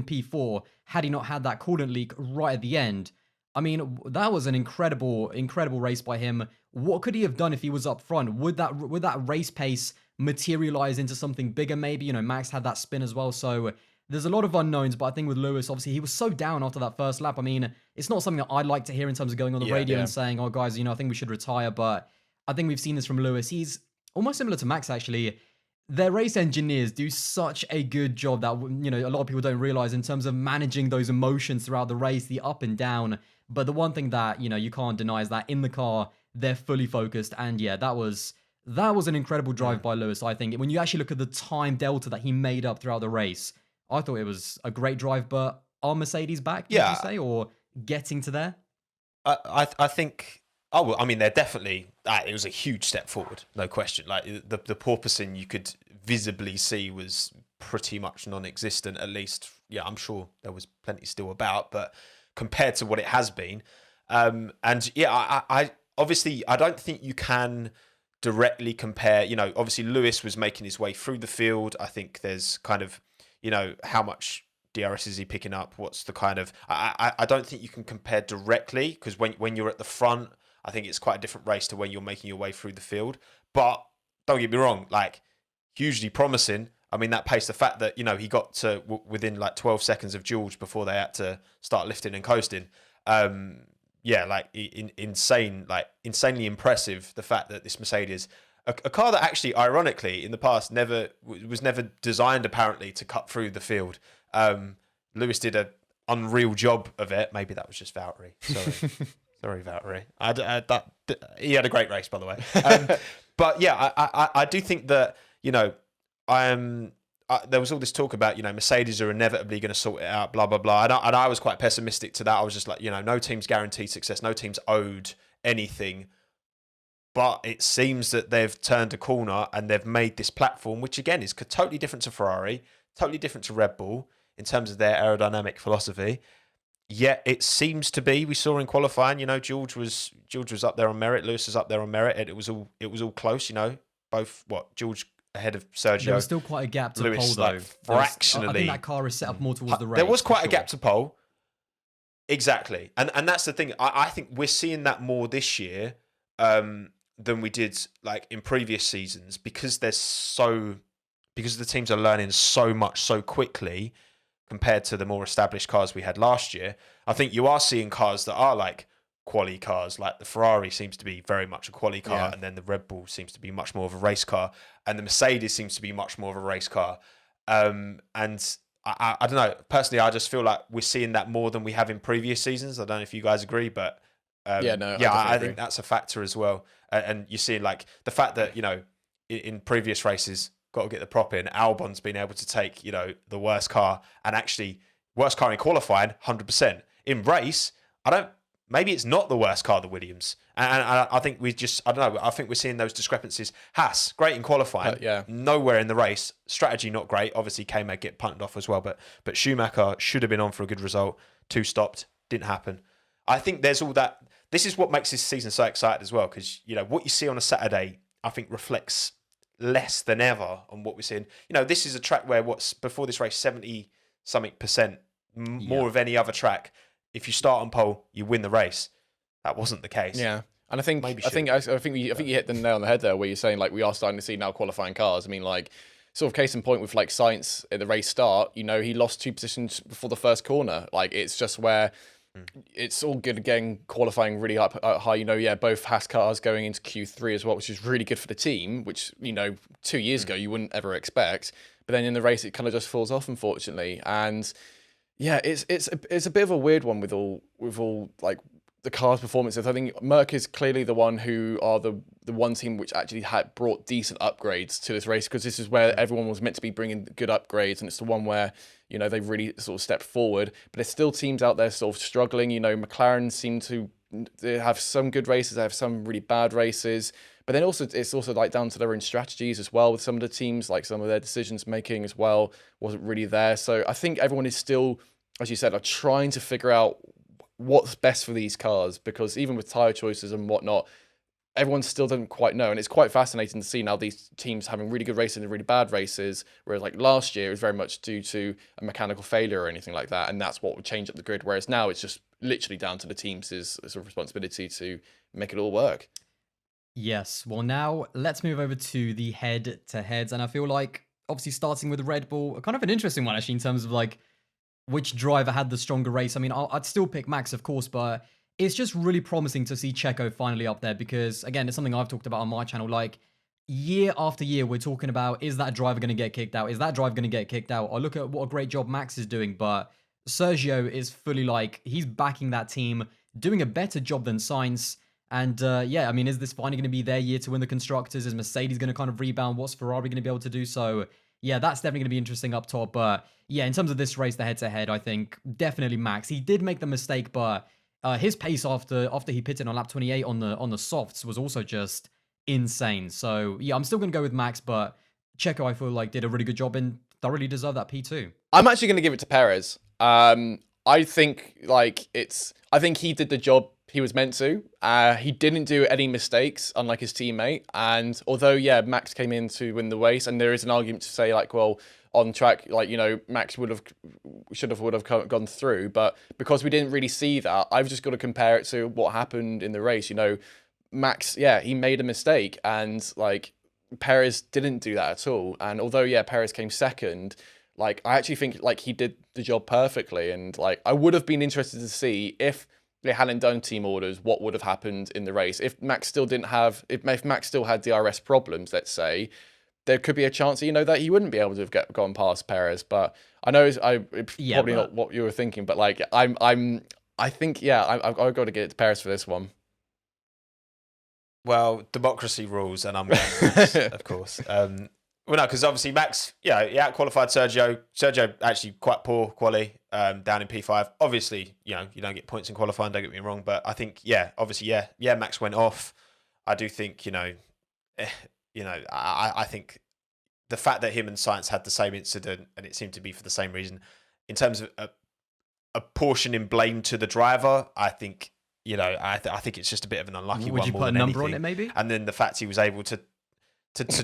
P4 had he not had that coolant leak right at the end. I mean, that was an incredible race by him. What could he have done if he was up front? Would that race pace materialize into something bigger maybe? Max had that spin as well, so there's a lot of unknowns, but I think with Lewis, obviously, he was so down after that first lap. I mean, it's not something that I'd like to hear in terms of going on the radio and saying, oh, guys, I think we should retire, but I think we've seen this from Lewis. He's almost similar to Max, actually. Their race engineers do such a good job that, a lot of people don't realize in terms of managing those emotions throughout the race, the up and down. But the one thing that, you can't deny is that in the car, they're fully focused. And yeah, that was an incredible drive by Lewis, I think. When you actually look at the time delta that he made up throughout the race, I thought it was a great drive. But are Mercedes back, would you say, or getting to there? I think... Oh, well, I mean, they're definitely... it was a huge step forward, no question. Like, the porpoising you could visibly see was pretty much non-existent, at least. Yeah, I'm sure there was plenty still about, but compared to what it has been. And yeah, I obviously, I don't think you can directly compare... obviously, Lewis was making his way through the field. I think there's kind of, how much DRS is he picking up? What's the kind of... I don't think you can compare directly, because when you're at the front, I think it's quite a different race to when you're making your way through the field. But don't get me wrong, like, hugely promising. I mean, that pace, the fact that, he got to within like 12 seconds of George before they had to start lifting and coasting. Insanely impressive, the fact that this Mercedes, a car that actually, ironically, in the past was never designed apparently to cut through the field. Lewis did an unreal job of it. Maybe that was just Valtteri. Sorry, Valtteri. He had a great race, by the way. But yeah, I do think that, there was all this talk about, Mercedes are inevitably going to sort it out, blah, blah, blah. And I was quite pessimistic to that. I was just like, no team's guaranteed success. No team's owed anything. But it seems that they've turned a corner and they've made this platform, which again is totally different to Ferrari, totally different to Red Bull in terms of their aerodynamic philosophy. Yet it seems to be, we saw in qualifying, George was up there on merit, Lewis was up there on merit, and it was all close, both George ahead of Sergio. There was still quite a gap to Lewis, pole, though. Fractionally. I think that car is set up more towards the race. There was quite a gap to pole. Exactly. And that's the thing. I think we're seeing that more this year than we did like in previous seasons, because the teams are learning so much so quickly compared to the more established cars we had last year. I think you are seeing cars that are like quali cars, like the Ferrari seems to be very much a quali car, and then the Red Bull seems to be much more of a race car, and the Mercedes seems to be much more of a race car. And I don't know, personally, I just feel like we're seeing that more than we have in previous seasons. I don't know if you guys agree, but I think that's a factor as well. And you're seeing like the fact that, in previous races, got to get the prop in, Albon's been able to take, the worst car, and actually worst car in qualifying, 100%. In race, maybe it's not the worst car, the Williams. And I think I think we're seeing those discrepancies. Haas, great in qualifying, nowhere in the race. Strategy not great. Obviously, K-Mag get punted off as well, but Schumacher should have been on for a good result. 2 stopped, didn't happen. I think there's all that. This is what makes this season so exciting as well, because, what you see on a Saturday, I think reflects less than ever on what we're seeing. This is a track where before this race, 70-something% more of any other track. If you start on pole, you win the race. That wasn't the case. Yeah. And I think you hit the nail on the head there, where you're saying like we are starting to see now qualifying cars. I mean, like, sort of case in point with like Sainz at the race start, he lost 2 positions before the first corner. Like, it's just where it's all good again, qualifying really up high. Both Haas cars going into Q3 as well, which is really good for the team, which 2 years ago you wouldn't ever expect. But then in the race, it kind of just falls off, unfortunately. And yeah, it's a bit of a weird one with all like the car's performances. I think Merc is clearly the one who are the one team which actually had brought decent upgrades to this race, because this is where everyone was meant to be bringing good upgrades, and it's the one where they really sort of stepped forward. But there's still teams out there sort of struggling. McLaren seem to have some good races, they have some really bad races. But then also it's also like down to their own strategies as well with some of the teams, like some of their decisions making as well wasn't really there. So I think everyone is still, as you said, are trying to figure out what's best for these cars, because even with tyre choices and whatnot, everyone still doesn't quite know. And it's quite fascinating to see now these teams having really good races and really bad races, whereas like last year it was very much due to a mechanical failure or anything like that, and that's what would change up the grid, whereas now it's just literally down to the teams' sort of responsibility to make it all work. Yes. Well, now let's move over to the head-to-heads. And I feel like, obviously, starting with Red Bull, kind of an interesting one, actually, in terms of like which driver had the stronger race. I mean, I'd still pick Max, of course, but it's just really promising to see Checo finally up there, because, again, it's something I've talked about on my channel. Like, year after year, we're talking about, is that driver going to get kicked out? Is that driver going to get kicked out? Or look at what a great job Max is doing. But Sergio is fully like, he's backing that team, doing a better job than Sainz. And I mean, is this finally going to be their year to win the Constructors? Is Mercedes going to kind of rebound? What's Ferrari going to be able to do? So, yeah, that's definitely going to be interesting up top. But yeah, in terms of this race, the head-to-head, I think definitely Max. He did make the mistake, but his pace after he pitted on lap 28 on the softs was also just insane. So yeah, I'm still going to go with Max, but Checo, I feel like, did a really good job and thoroughly deserved that P2. I'm actually going to give it to Perez. I think he did the job he was meant to. He didn't do any mistakes, unlike his teammate. And although, Max came in to win the race, and there is an argument to say, like, well, on track, like, Max would have gone through. But because we didn't really see that, I've just got to compare it to what happened in the race. Max, he made a mistake, and like Perez didn't do that at all. And although Perez came second, like I actually think like he did the job perfectly. And like I would have been interested to see if they hadn't done team orders, what would have happened in the race. If Max still if Max still had DRS problems, let's say, there could be a chance that he wouldn't be able to have gone past Perez. But I know it's probably not what you were thinking, but like I think I've got to get it to Perez for this one. Well, democracy rules, and I'm going with this, of course. Well, no, because obviously Max, he out-qualified Sergio. Sergio actually quite poor quali down in P5. Obviously, you don't get points in qualifying, don't get me wrong, but I think, obviously, Max went off. I do think, I think the fact that him and Sainz had the same incident, and it seemed to be for the same reason, in terms of apportioning blame to the driver, I think, I think it's just a bit of an unlucky one. Would you put a number on it, maybe? And then the fact he was able to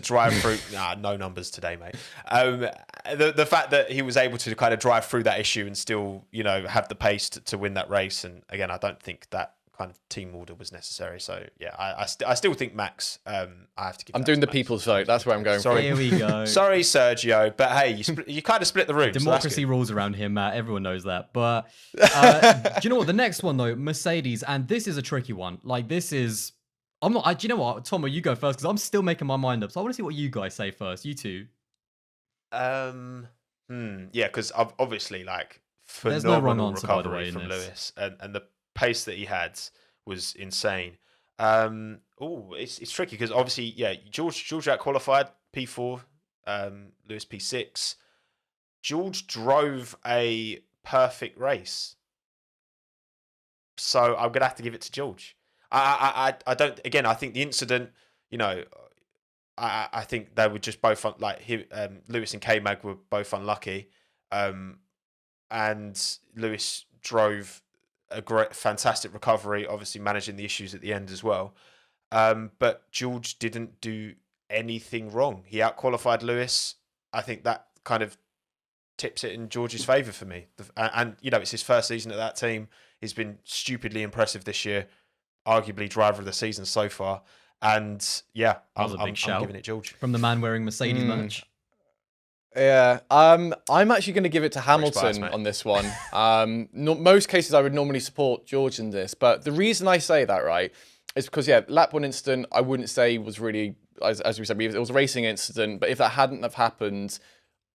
drive through, no numbers today, mate. The fact that he was able to kind of drive through that issue and still, have the pace to win that race. And again, I don't think that kind of team order was necessary. So I still think Max. I have to give. I'm doing the people's vote. That's where I'm going. Sorry, here we go. Sorry, Sergio, but hey, you kind of split the room. Democracy rules around here, Matt. Everyone knows that. But do you know what? The next one though, Mercedes, and this is a tricky one. Like this is. I'm not. Do you know what, Tom? You go first because I'm still making my mind up. So I want to see what you guys say first. You two. Because obviously, like, there's no wrong answer, recovery by the way, from in this. Lewis, and the pace that he had was insane. It's tricky because obviously, George out qualified P4, Lewis P6. George drove a perfect race, so I'm gonna have to give it to George. I don't. Again, I think the incident, I think they were just both Lewis and K-Mag were both unlucky, and Lewis drove a fantastic recovery, obviously managing the issues at the end as well. But George didn't do anything wrong. He out-qualified Lewis. I think that kind of tips it in George's favour for me. And it's his first season at that team. He's been stupidly impressive this year. Arguably driver of the season so far. And I'm giving it George. From the man wearing Mercedes merch. Yeah, I'm actually going to give it to Hamilton on this one. Most cases I would normally support George in this, but the reason I say that, right, is because, lap one incident, I wouldn't say was really, as we said, it was a racing incident, but if that hadn't have happened,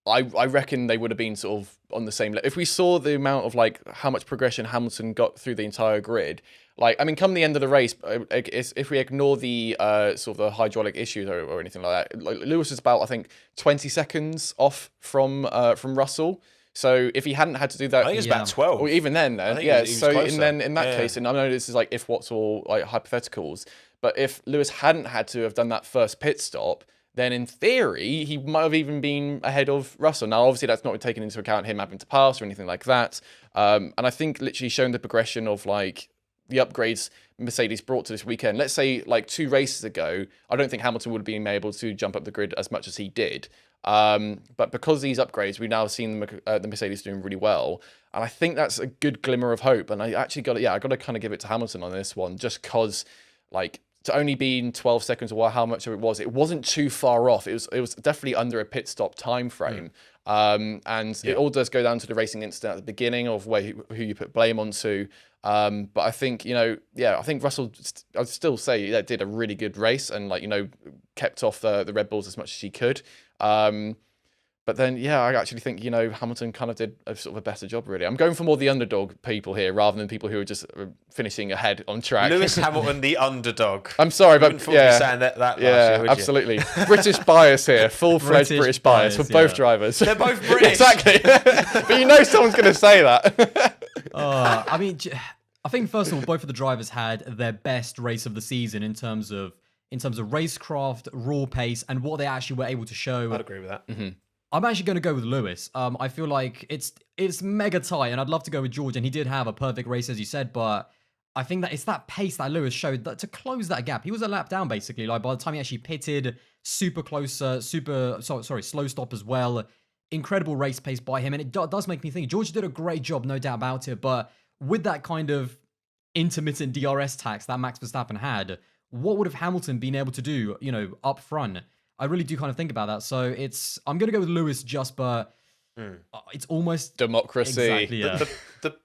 I reckon they would have been sort of on the same level. If we saw the amount of, like, how much progression Hamilton got through the entire grid, come the end of the race, if we ignore the sort of the hydraulic issues or anything like that, Lewis is about, I think, 20 seconds off from Russell. So if he hadn't had to do that, I think it's about 12. Or even then, so in that case, and I know this is like if what's all like hypotheticals, but if Lewis hadn't had to have done that first pit stop, then in theory he might have even been ahead of Russell. Now, obviously, that's not taking into account him having to pass or anything like that. And I think literally showing the progression of like the upgrades Mercedes brought to this weekend. Let's say like 2 races ago, I don't think Hamilton would have been able to jump up the grid as much as he did. But because of these upgrades, we've now seen the Mercedes doing really well. And I think that's a good glimmer of hope. And I actually I got to kind of give it to Hamilton on this one, just because like to only be in 12 seconds or how much of it wasn't too far off. It was definitely under a pit stop time frame. It all does go down to the racing incident at the beginning of who you put blame onto. But I think, I think Russell, I'd still say that did a really good race and kept off the Red Bulls as much as he could. But then, I actually think, Hamilton kind of did a sort of a better job, really. I'm going for more the underdog people here rather than people who are just finishing ahead on track. Lewis Hamilton, the underdog. I'm sorry, but you saying that last year, would absolutely. You? British bias here, full-fledged British bias for both drivers. They're both British. Exactly. But someone's going to say that. I think first of all, both of the drivers had their best race of the season in terms of racecraft, raw pace, and what they actually were able to show. I'd agree with that. Mm-hmm. I'm actually going to go with Lewis. I feel like it's mega tight, and I'd love to go with George, and he did have a perfect race, as you said, but I think that it's that pace that Lewis showed that to close that gap. He was a lap down, basically. Like, by the time he actually pitted, super close, slow stop as well. incredible race pace by him. And it does make me think George did a great job, no doubt about it. But with that kind of intermittent DRS tax that Max Verstappen had, what would have Hamilton been able to do, up front? I really do kind of think about that. So I'm going to go with Lewis but it's almost democracy. Exactly, yeah.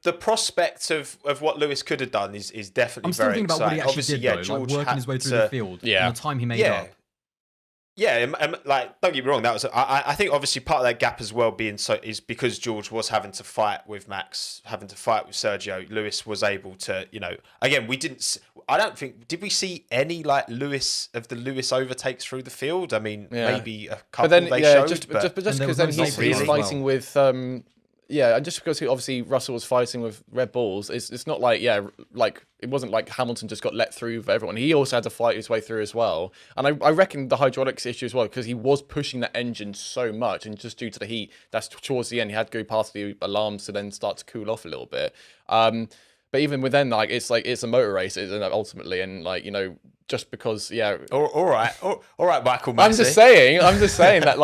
The prospect of what Lewis could have done is definitely I'm still very thinking about what he exciting. actually did, though, like working his way through the field and the time he made up. Yeah, like don't get me wrong. That was I think obviously part of that gap as well being is because George was having to fight with Max, having to fight with Sergio. Lewis was able to, again we didn't. I don't think did we see any like Lewis overtakes through the field. I mean, maybe a couple. But then showed, just because then he's fighting with. And just because obviously Russell was fighting with Red Bulls, it's not like it wasn't like Hamilton just got let through with everyone. He also had to fight his way through as well. And I reckon the hydraulics issue as well, because he was pushing that engine so much, and just due to the heat, that's towards the end he had to go past the alarms to then start to cool off a little bit. But even within it's a motor race ultimately, and just because all right, Michael Massey. I'm just saying that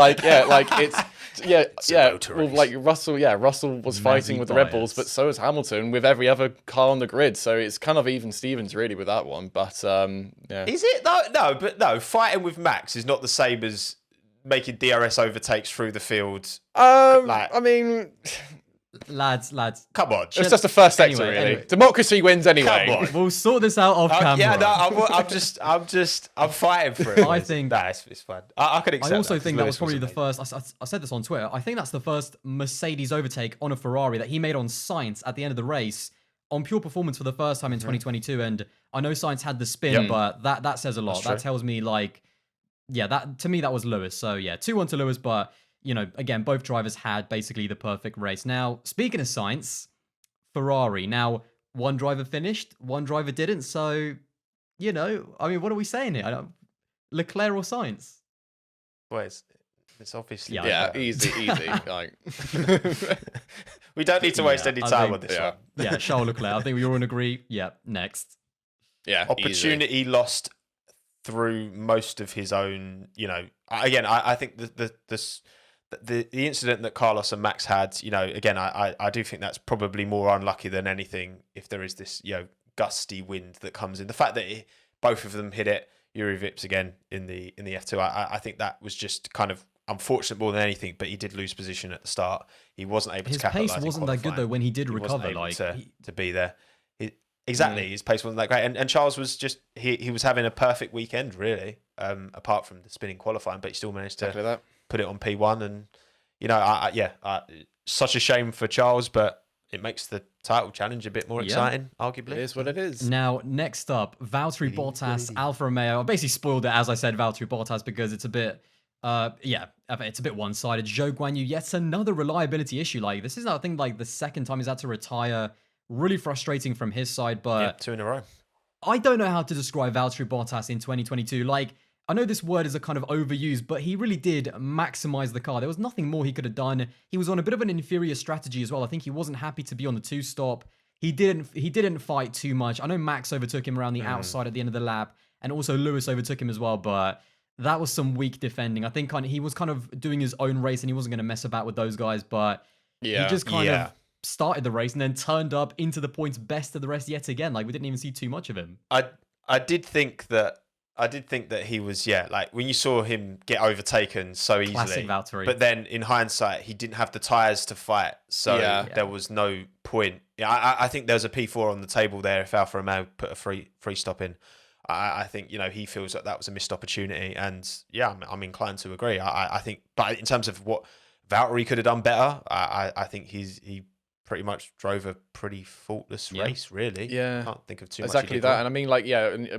Russell was fighting with the Red Bulls, but so is Hamilton with every other car on the grid. So it's kind of even Stevens really with that one. But is it though? No, fighting with Max is not the same as making DRS overtakes through the field. I mean. Lads, come on! It's just the first sector, really. Anyway. Democracy wins anyway. Come on. We'll sort this out off camera. Yeah, no, I'm fighting for it. I think it's fun. I can accept. I also think that was probably the first. I said this on Twitter. I think that's the first Mercedes overtake on a Ferrari that he made on Sainz at the end of the race on pure performance for the first time in 2022. And I know Sainz had the spin, but that says a lot. That tells me that to me that was Lewis. So 2-1 to Lewis, but. Again, both drivers had basically the perfect race. Now, speaking of Sainz, Ferrari. Now, one driver finished, one driver didn't. So, what are we saying here? Leclerc or Sainz? Well, it's obviously... easy. Like... we don't need to waste any time on this one. Yeah, Charles Leclerc. I think we all agree. Yeah, next. Yeah, opportunity lost through most of his own, Again, I think the incident that Carlos and Max had, again, I do think that's probably more unlucky than anything if there is this, gusty wind that comes in. The fact that both of them hit it, Yuri Vips again in the F2, I think that was just kind of unfortunate more than anything, but he did lose position at the start. He wasn't able to capitalize. His pace wasn't that good though when he did recover. To be there. Exactly, his pace wasn't that great. And Charles was just, he was having a perfect weekend, really, apart from the spinning qualifying, but he still managed to put it on P1. And, such a shame for Charles, but it makes the title challenge a bit more exciting, arguably. It is what it is. Now, next up, Valtteri Bottas, Alfa Romeo. I basically spoiled it, as I said, Valtteri Bottas, because it's a bit... it's a bit one-sided. Zhou Guanyu, yet another reliability issue. This is, I think, the second time he's had to retire. Really frustrating from his side, but... 2 in a row. I don't know how to describe Valtteri Bottas in 2022. I know this word is a kind of overused, but he really did maximize the car. There was nothing more he could have done. He was on a bit of an inferior strategy as well. I think he wasn't happy to be on the 2-stop. He didn't fight too much. I know Max overtook him around the outside at the end of the lap, and also Lewis overtook him as well, but that was some weak defending. I think he was kind of doing his own race, and he wasn't going to mess about with those guys, but he just kind of started the race and then turned up into the points best of the rest yet again. We didn't even see too much of him. I did think that he was, when you saw him get overtaken so easily. Classic Valtteri. But then in hindsight, he didn't have the tyres to fight. So there was no point. Yeah, I think there's a P4 on the table there if Alfa Romeo put a free stop in. I think, he feels that was a missed opportunity. And I'm inclined to agree. I think, but in terms of what Valtteri could have done better, I think he pretty much drove a pretty faultless race, really. Yeah. Can't think of too much. Exactly that. And I mean,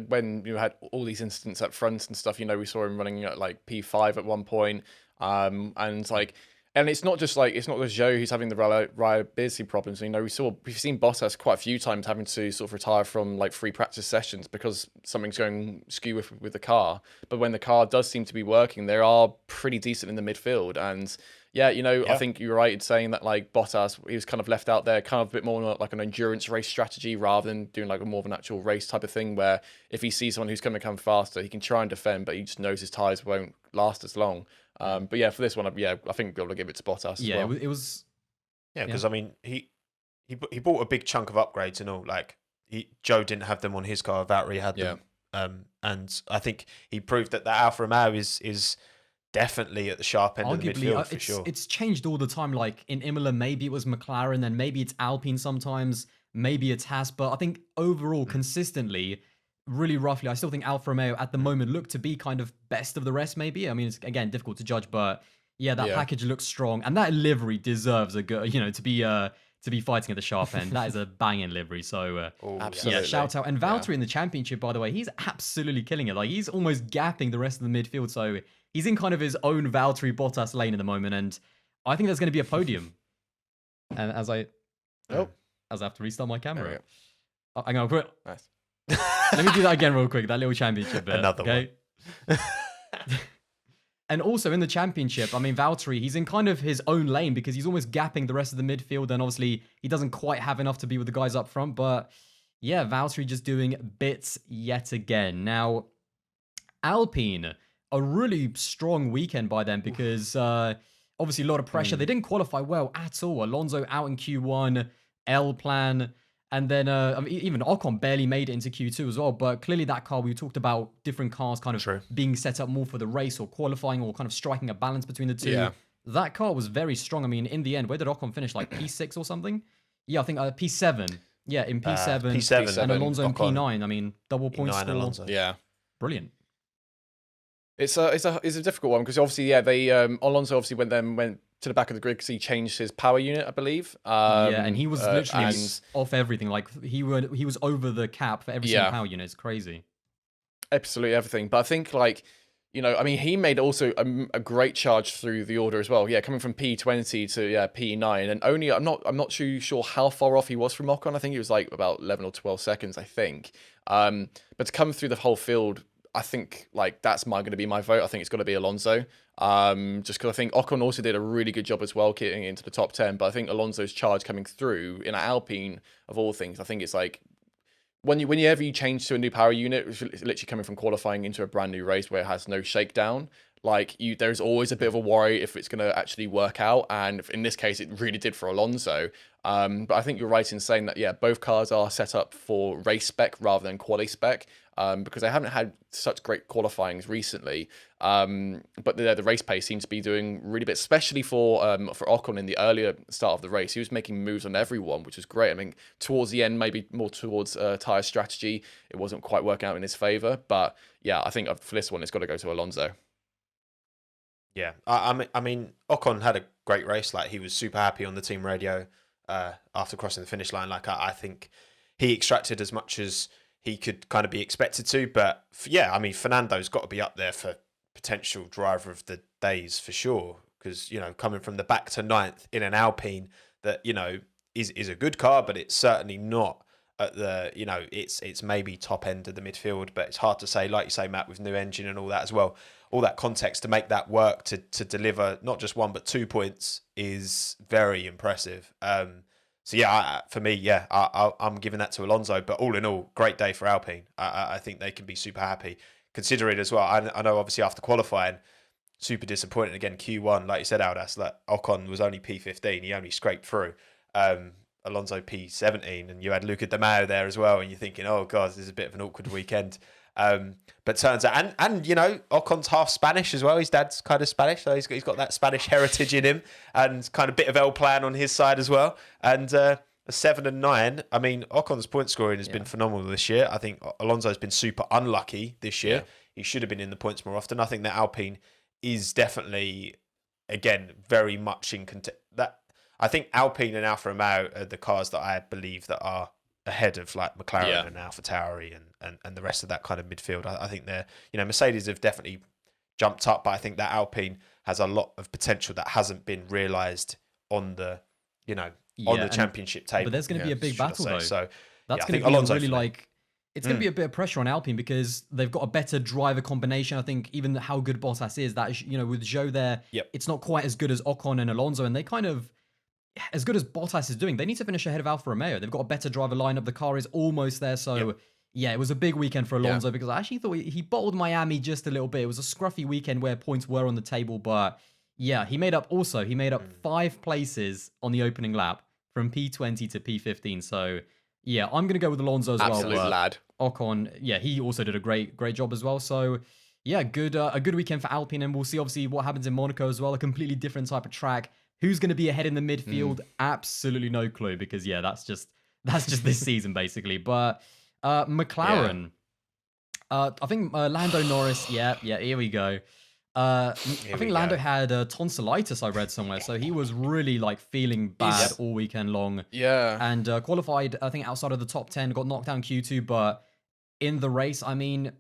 when you had all these incidents up front and stuff, we saw him running at P5 at one point. And it's not just Zhou who's having the reliability problems. We've seen Bottas quite a few times having to sort of retire from free practice sessions because something's going skew with the car. But when the car does seem to be working, they are pretty decent in the midfield. And I think you're right in saying that Bottas, he was kind of left out there, kind of a bit more like an endurance race strategy rather than doing a more of an actual race type of thing where if he sees someone who's going to come faster, he can try and defend, but he just knows his tyres won't last as long. But yeah, for this one, I think we'll give it to Bottas as well. It was. Yeah, because I mean, he bought a big chunk of upgrades and all. Like Joe didn't have them on his car. Valtteri had them. And I think he proved that the Alfa Romeo is definitely at the sharp end of the midfield for sure. It's changed all the time. Like in Imola, maybe it was McLaren, then maybe it's Alpine sometimes, maybe it's Haas. But I think overall, consistently, really roughly, I still think Alfa Romeo at the moment look to be kind of best of the rest, maybe. I mean, it's, again, difficult to judge, but yeah, that package looks strong. And that livery deserves a good, to be fighting at the sharp end. That is a banging livery. So, absolutely. Yeah, shout out. And Valtteri in the championship, by the way, he's absolutely killing it. Like, he's almost gapping the rest of the midfield. So, he's in kind of his own Valtteri Bottas lane at the moment. And I think there's going to be a podium. And as I have to restart my camera. I'm going to put. Nice. Let me do that again real quick. That little championship bit. Another one. And also in the championship, I mean, Valtteri, he's in kind of his own lane because he's almost gapping the rest of the midfield. And obviously, he doesn't quite have enough to be with the guys up front. But yeah, Valtteri just doing bits yet again. Now, Alpine, a really strong weekend by them because obviously a lot of pressure. They didn't qualify well at all. Alonso out in Q1, L plan. And then even Ocon barely made it into Q2 as well. But clearly that car, we talked about different cars kind of being set up more for the race or qualifying or kind of striking a balance between the two. Yeah. That car was very strong. I mean, in the end, where did Ocon finish? Like P6 or something? Yeah, I think P7. Yeah, in P7. P7. And Alonso in P9. I mean, double point score. Alonso. Yeah. Brilliant. It's a difficult one because obviously, they Alonso obviously went to the back of the grid because he changed his power unit, I believe. And he was literally off everything. Like he was over the cap for every single power unit. It's crazy. Absolutely everything. But I think I mean, he made also a great charge through the order as well. Yeah, coming from P20 to P9, and only I'm not too sure how far off he was from Ocon. I think it was like about 11 or 12 seconds. I think. But to come through the whole field, I think that's going to be my vote. I think it's got to be Alonso. Just because I think Ocon also did a really good job as well getting into the top 10. But I think Alonso's charge coming through in Alpine, of all things, I think it's like whenever you change to a new power unit, it's literally coming from qualifying into a brand new race where it has no shakedown. There's always a bit of a worry if it's going to actually work out. And in this case, it really did for Alonso. But I think you're right in saying that, both cars are set up for race spec rather than quali spec. Because they haven't had such great qualifyings recently, but the race pace seems to be doing really bit, especially for Ocon in the earlier start of the race. He was making moves on everyone, which was great. I mean, towards the end, maybe more towards tyre strategy, it wasn't quite working out in his favour. But yeah, I think for this one, it's got to go to Alonso. Yeah, I mean, Ocon had a great race. Like he was super happy on the team radio after crossing the finish line. Like I think he extracted as much as he could kind of be expected to. But yeah, I mean, Fernando's got to be up there for potential driver of the days for sure. Because, coming from the back to ninth in an Alpine that, is a good car, but it's certainly not at the, it's maybe top end of the midfield. But it's hard to say, like you say, Matt, with new engine and all that as well. All that context to make that work to deliver not just 1, but 2 points is very impressive. So yeah, for me, I'm giving that to Alonso. But all in all, great day for Alpine. I think they can be super happy. Considering as well, I know obviously after qualifying, super disappointed again. Q1, like you said, Aldas, Ocon was only P15. He only scraped through. Alonso P17, and you had Luca Di Maio there as well. And you're thinking, oh god, this is a bit of an awkward weekend. But turns out, and Ocon's half Spanish as well. His dad's kind of Spanish, so he's got that Spanish heritage in him, and kind of bit of L plan on his side as well. And a 7 and 9. I mean, Ocon's point scoring has been phenomenal this year. I think Alonso's been super unlucky this year. Yeah. He should have been in the points more often. I think that Alpine is definitely, again, very much in that. I think Alpine and Alfa Romeo are the cars that I believe that are ahead of McLaren and AlphaTauri and the rest of that kind of midfield. I think they're, Mercedes have definitely jumped up, but I think that Alpine has a lot of potential that hasn't been realised on the, on the championship table. But there's going to be a big battle though. So that's going to be Alonso really it's going to be a bit of pressure on Alpine because they've got a better driver combination. I think even how good Bottas is, that with Zhou there, it's not quite as good as Ocon and Alonso, and they kind of, as good as Bottas is doing, they need to finish ahead of Alfa Romeo. They've got a better driver lineup. The car is almost there, so yeah, it was a big weekend for Alonso because I actually thought he bottled Miami just a little bit. It was a scruffy weekend where points were on the table, but yeah, he made up 5 places on the opening lap from P20 to P15. So yeah, I'm going to go with Alonso as Absolute well. lad. Ocon, yeah, he also did a great job as well. So yeah, a good weekend for Alpine, and we'll see obviously what happens in Monaco as well. A completely different type of track. Who's going to be ahead in the midfield? Absolutely no clue because yeah, that's just this season basically. But McLaren, I think Lando Norris. Yeah, here we go. I think Lando had tonsillitis. I read somewhere, so he was really like feeling bad all weekend long. Yeah, and qualified I think outside of the top 10, got knocked down Q2, but in the race, I mean,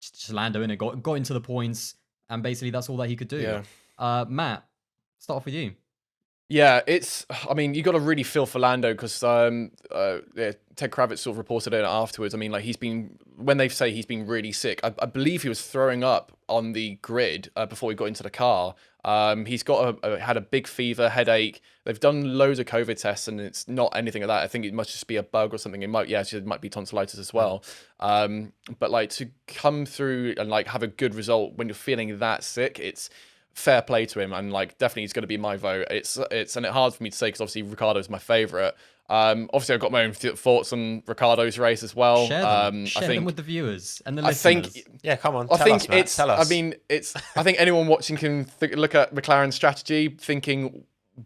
just Lando in it, got into the points, and basically that's all that he could do. Yeah. Matt, start off with you. Yeah, I mean, you got to really feel for Lando because Ted Kravitz sort of reported it afterwards. I mean, like when they say he's been really sick, I believe he was throwing up on the grid before he got into the car. He's had a big fever, headache. They've done loads of COVID tests and it's not anything like that. I think it must just be a bug or something. It might be tonsillitis as well. But like to come through and like have a good result when you're feeling that sick, it's fair play to him, and like definitely he's going to be my vote. It's hard for me to say because obviously Ricciardo's my favourite. Obviously I've got my own thoughts on Ricciardo's race as well. Share them with the viewers and the listeners. Come on. I think tell us. I mean, I think anyone watching can look at McLaren's strategy, thinking,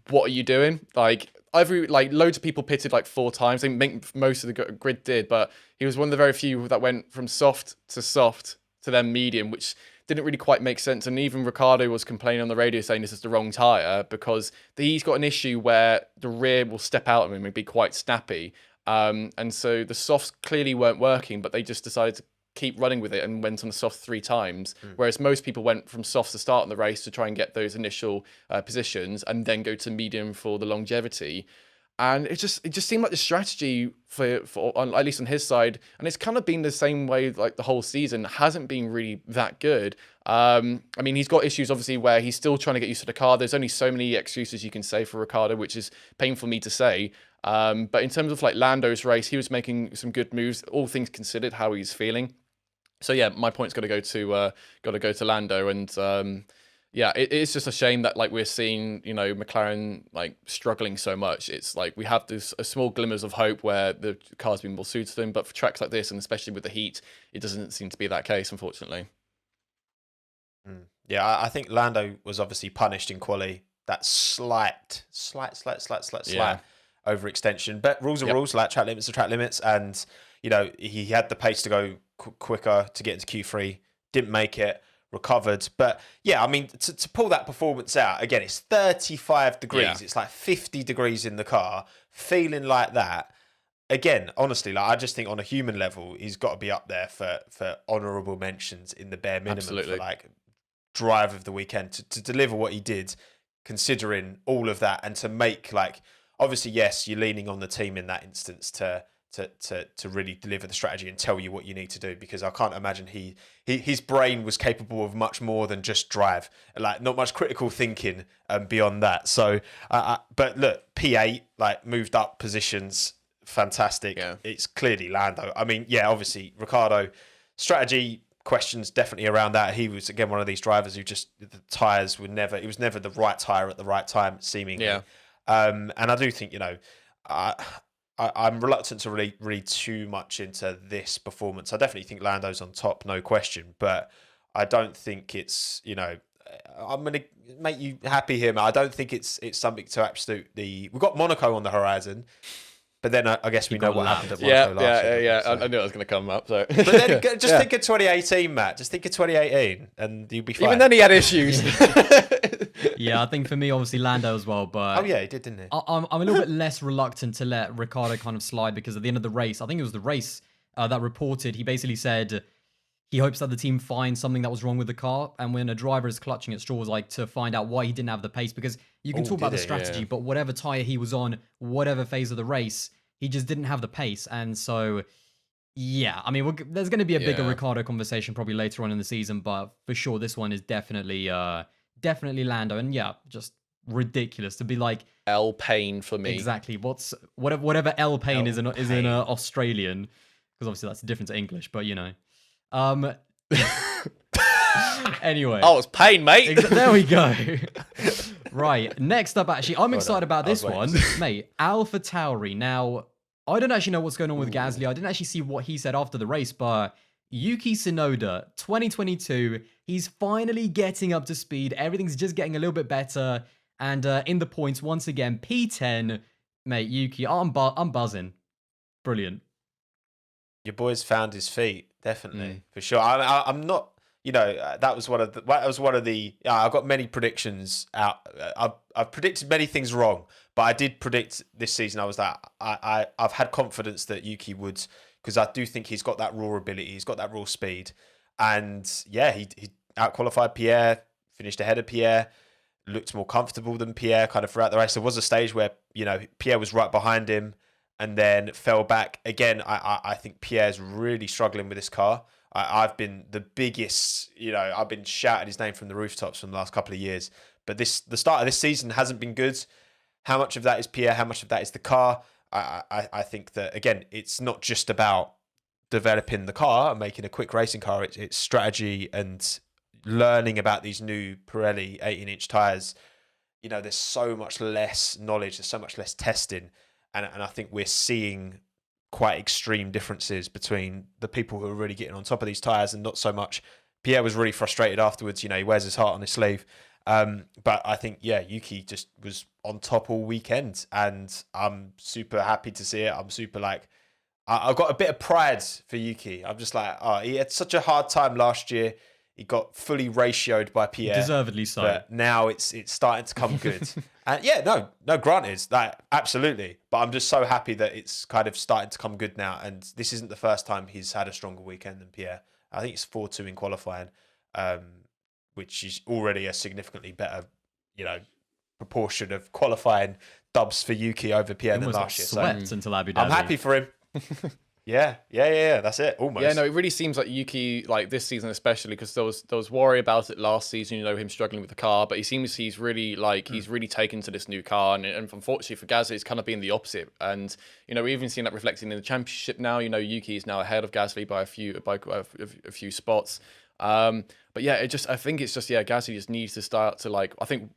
what are you doing? Like loads of people pitted like 4 times. I think most of the grid did, but he was one of the very few that went from soft to then medium, which didn't really quite make sense. And even Ricciardo was complaining on the radio saying this is the wrong tyre because he's got an issue where the rear will step out of him and be quite snappy. And so the softs clearly weren't working, but they just decided to keep running with it and went on the soft 3 times. Whereas most people went from softs to start in the race to try and get those initial positions and then go to medium for the longevity. And it just seemed like the strategy for at least on his side, and it's kind of been the same way like the whole season, hasn't been really that good. I mean, he's got issues obviously where he's still trying to get used to the car. There's only so many excuses you can say for Ricciardo, which is painful for me to say. But in terms of like Lando's race, he was making some good moves, all things considered, how he's feeling. So yeah, my point's got to go to Lando, and yeah, it's just a shame that like we're seeing, McLaren like struggling so much. It's like we have this a small glimmers of hope where the car's been more suited to them, but for tracks like this, and especially with the heat, it doesn't seem to be that case, unfortunately. Yeah, I think Lando was obviously punished in quali. That slight overextension, but rules are rules. Like track limits are track limits, and he had the pace to go quicker to get into Q3, didn't make it. Recovered, but yeah, I mean, to pull that performance out again, it's 35 degrees, it's like 50 degrees in the car, feeling like that again. Honestly, like I just think on a human level, he's got to be up there for honourable mentions in the bare minimum. Absolutely. For like drive of the weekend to deliver what he did, considering all of that, and to make like obviously yes, you're leaning on the team in that instance to really deliver the strategy and tell you what you need to do, because I can't imagine his brain was capable of much more than just drive, like not much critical thinking beyond that. So but look, P8 like moved up positions, fantastic. It's clearly Lando. I mean, yeah, obviously Ricciardo strategy questions definitely around that. He was again one of these drivers who just the tyres were never, it was never the right tyre at the right time seemingly. And I do think I'm reluctant to really read too much into this performance. I definitely think Lando's on top, no question, but I don't think it's, I'm going to make you happy here, Matt. I don't think it's something to absolutely... We've got Monaco on the horizon, but then I guess we know what happened at Monaco last year. Yeah. So. I knew it was going to come up. So. But then just think of 2018, Matt. Just think of 2018 and you'll be fine. Even then he had issues. Yeah, I think for me, obviously Lando as well. But oh yeah, he did, didn't he? I'm a little bit less reluctant to let Ricciardo kind of slide, because at the end of the race, I think it was the race that reported, he basically said he hopes that the team finds something that was wrong with the car, and when a driver is clutching at straws, like to find out why he didn't have the pace, because you can talk about the strategy, but whatever tyre he was on, whatever phase of the race, he just didn't have the pace. And so, yeah, I mean, there's going to be a bigger Ricciardo conversation probably later on in the season, but for sure, this one is definitely Lando. And yeah, just ridiculous to be like L Payne for me. Exactly. Whatever L Payne is in Australian. because obviously that's different to English, but you know. Anyway. Oh, it's pain, mate. There we go. Right. Next up, actually, I'm excited about this one. Mate, AlphaTauri. Now, I don't actually know what's going on with Gasly. I didn't actually see what he said after the race, but Yuki Tsunoda, 2022, he's finally getting up to speed. Everything's just getting a little bit better. And in the points, once again, P10. Mate, Yuki, I'm buzzing. Brilliant. Your boy's found his feet, definitely, for sure. I'm not... You know, that was one of the. I've got many predictions out. I've predicted many things wrong, but I did predict this season. I was like, I've had confidence that Yuki would, because I do think he's got that raw ability. He's got that raw speed, and yeah, he outqualified Pierre, finished ahead of Pierre, looked more comfortable than Pierre kind of throughout the race. There was a stage where Pierre was right behind him, and then fell back again. I think Pierre's really struggling with this car. I've been the biggest, I've been shouting his name from the rooftops from the last couple of years. But the start of this season hasn't been good. How much of that is Pierre? How much of that is the car? I think that, again, it's not just about developing the car and making a quick racing car. It's strategy and learning about these new Pirelli 18-inch tyres. There's so much less knowledge. There's so much less testing. And I think we're seeing quite extreme differences between the people who are really getting on top of these tyres and not so much. Pierre was really frustrated afterwards. He wears his heart on his sleeve. But I think, Yuki just was on top all weekend, and I'm super happy to see it. I'm super I've got a bit of pride for Yuki. I'm just he had such a hard time last year. He got fully ratioed by Pierre. Deservedly so. But now it's starting to come good. And granted, absolutely. But I'm just so happy that it's kind of starting to come good now. And this isn't the first time he's had a stronger weekend than Pierre. I think it's 4-2 in qualifying, which is already a significantly better, proportion of qualifying dubs for Yuki over Pierre than last year. Swept until Abu Dhabi. I'm happy for him. Yeah. That's it. Almost. Yeah, no, it really seems like Yuki, this season especially, because there was worry about it last season. Him struggling with the car, but he seems he's really he's really taken to this new car, and unfortunately for Gasly, it's kind of been the opposite. And we've even seen that reflecting in the championship now. Yuki is now ahead of Gasly by a few spots. But yeah, I think it's just Gasly just needs to start to I think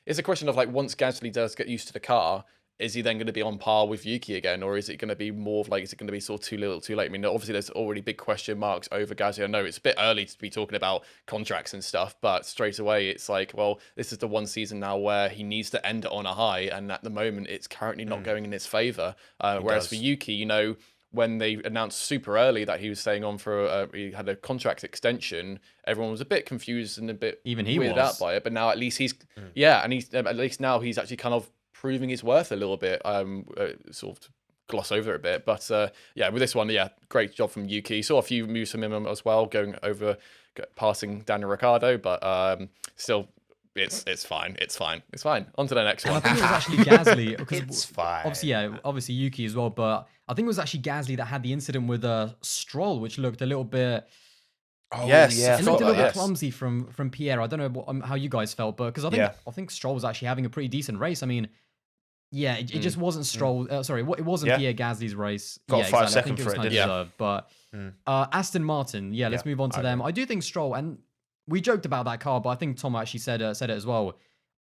it's a question of once Gasly does get used to the car, is he then going to be on par with Yuki again, or is it going to be more of is it going to be sort of too little, too late? I mean, obviously there's already big question marks over Gasly. I know it's a bit early to be talking about contracts and stuff, but straight away it's this is the one season now where he needs to end it on a high, and at the moment it's currently not going in his favour. Whereas for Yuki, when they announced super early that he was staying on for he had a contract extension, everyone was a bit confused and a bit weirded out by it. But now at least he's at least now he's actually kind of proving his worth a little bit. Sort of gloss over it a bit, but with this one, great job from Yuki. Saw a few moves from him as well, passing Daniel Ricciardo, but still. It's fine. On to the next one. I think it was actually Gasly. It's fine. Obviously Yuki as well, but I think it was actually Gasly that had the incident with Stroll, which looked a little bit. Oh, yes, it looked a little bit clumsy from Pierre. I don't know how you guys felt, but because I think Stroll was actually having a pretty decent race. I mean, it just wasn't Stroll. It wasn't Pierre Gasly's race. Got a 5 second for it, didn't it? But Aston Martin, let's move on to them. I do think Stroll, and we joked about that car, but I think Tom actually said it as well.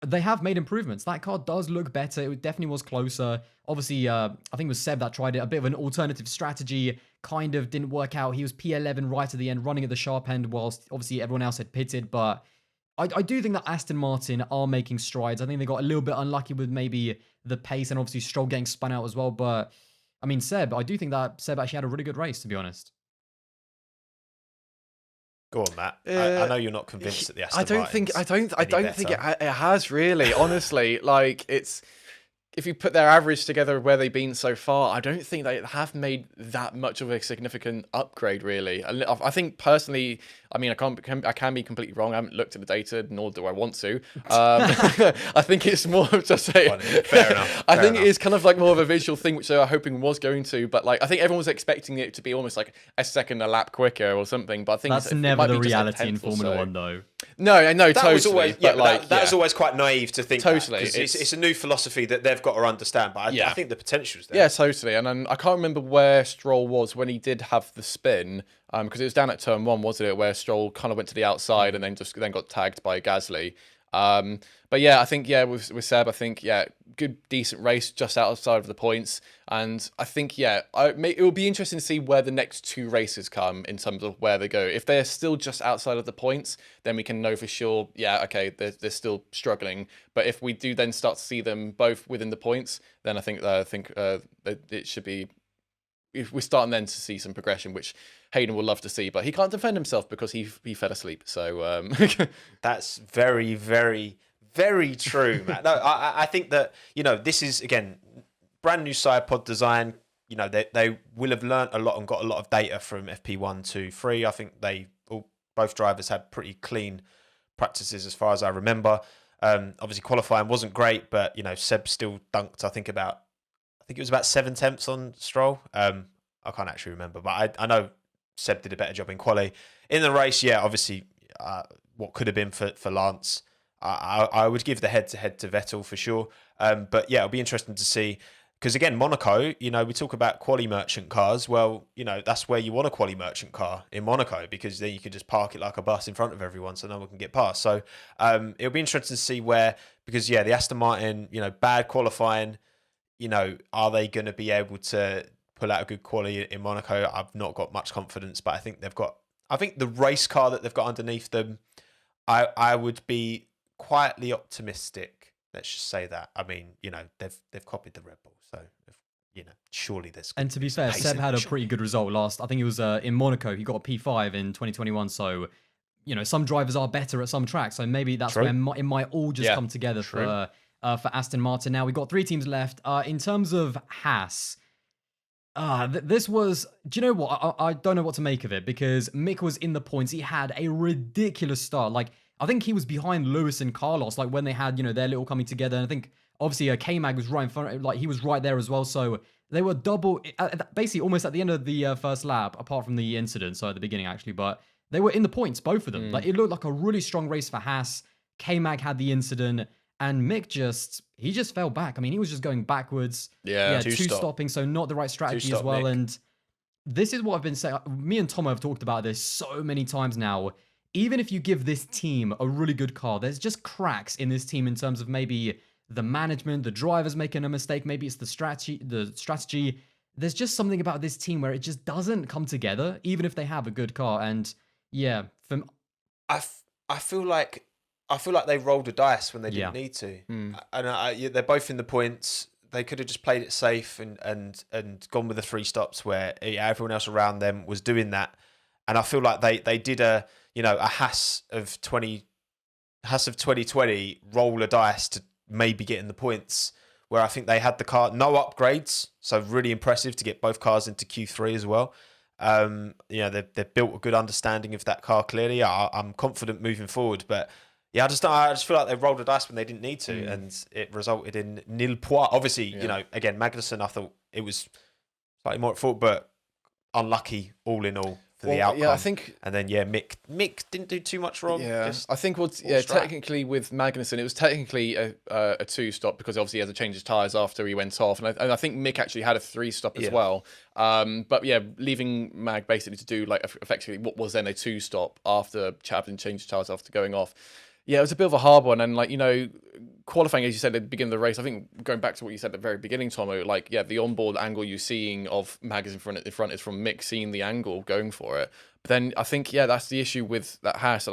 They have made improvements. That car does look better. It definitely was closer. Obviously, I think it was Seb that tried it. A bit of an alternative strategy. Kind of didn't work out. He was P11 right at the end, running at the sharp end, whilst obviously everyone else had pitted. But I do think that Aston Martin are making strides. I think they got a little bit unlucky with maybe the pace and obviously Stroll getting spun out as well. But I mean, I do think that Seb actually had a really good race, to be honest. Go on, Matt. I know you're not convinced that the Aston Martin. I don't think it has really. Honestly, it's if you put their average together where they've been so far, I don't think they have made that much of a significant upgrade, really. I think personally, I mean, I can be completely wrong. I haven't looked at the data, nor do I want to. I think it's more of just fair enough. I think it is kind of more of a visual thing, which they were hoping was going to. But I think everyone was expecting it to be almost a second a lap quicker or something. But I think that's never the reality in Formula One, though. No, That totally. was always, but that was always quite naive to think. Totally. That, 'cause it's a new philosophy that they've got to understand. But I think the potential's there. Yeah, totally. And then I can't remember where Stroll was when he did have the spin, because it was down at turn 1, wasn't it, where Stroll kind of went to the outside and then got tagged by Gasly. But yeah, I think with Seb, I think good decent race just outside of the points, and I think it will be interesting to see where the next 2 races come in terms of where they go. If they're still just outside of the points, then we can know for sure. Yeah, okay, they're still struggling. But if we do then start to see them both within the points, then I think it should be. If we're starting then to see some progression, which Hayden will love to see, but he can't defend himself because he fell asleep. So that's very, very, very true, Matt. No, I think that this is again brand new side pod design. They will have learnt a lot and got a lot of data from FP1 to 3. I think both drivers had pretty clean practices as far as I remember. Obviously qualifying wasn't great, but Seb still dunked. I think it was about 7 tenths on Stroll. I can't actually remember, but I know Seb did a better job in quali. In the race, obviously, what could have been for Lance, I would give the head-to-head to Vettel for sure. But it'll be interesting to see. Because again, Monaco, we talk about quali merchant cars. Well, that's where you want a quali merchant car, in Monaco, because then you can just park it like a bus in front of everyone so no one can get past. So it'll be interesting to see where, because the Aston Martin, bad qualifying, are they going to be able to pull out a good quality in Monaco? I've not got much confidence, but I think the race car that they've got underneath them, I would be quietly optimistic. Let's just say that. I mean, they've copied the Red Bull, so surely there's. And to be fair, Seb had a pretty good result last. I think it was in Monaco. He got a P5 in 2021. So some drivers are better at some tracks. So maybe that's where it might all just come together for Aston Martin. Now we've got 3 teams left. In terms of Haas, this was. Do you know what? I don't know what to make of it, because Mick was in the points. He had a ridiculous start. Like, I think he was behind Lewis and Carlos, like when they had their little coming together. And I think obviously K-Mag was right in front. Like, he was right there as well. So they were basically almost at the end of the first lap, apart from the incident. So at the beginning actually, but they were in the points, both of them. Like, it looked like a really strong race for Haas. K-Mag had the incident. And Mick just fell back. I mean, he was just going backwards. Two-stopping, so not the right strategy as well. Mick. And this is what I've been saying. Me and Tom have talked about this so many times now. Even if you give this team a really good car, there's just cracks in this team in terms of maybe the management, the drivers making a mistake, maybe it's the strategy. There's just something about this team where it just doesn't come together, even if they have a good car. And I feel like they rolled a dice when they didn't need to. And they're both in the points. They could have just played it safe and gone with the 3 stops where everyone else around them was doing that. And I feel like they did a Haas of 2020 roll a dice to maybe get in the points, where I think they had the car, no upgrades. So really impressive to get both cars into Q3 as well. They've built a good understanding of that car clearly. I'm confident moving forward, but I just feel like they rolled a dice when they didn't need to, and it resulted in nil points. Obviously, again, Magnussen, I thought it was slightly more at fault, but unlucky all in all for the outcome. Yeah, I think, and then Mick didn't do too much wrong. Yeah, I think technically with Magnussen, it was technically a 2-stop because obviously he had to change his tyres after he went off, and I think Mick actually had a 3-stop as well. But leaving Mag basically to do like effectively what was then a 2-stop after having changed his tyres after going off. Yeah, it was a bit of a hard one, and qualifying, as you said at the beginning of the race, I think going back to what you said at the very beginning, Tomo, the onboard angle you're seeing of Mag in front is from Mick seeing the angle, going for it. But then I think, that's the issue with that Haas.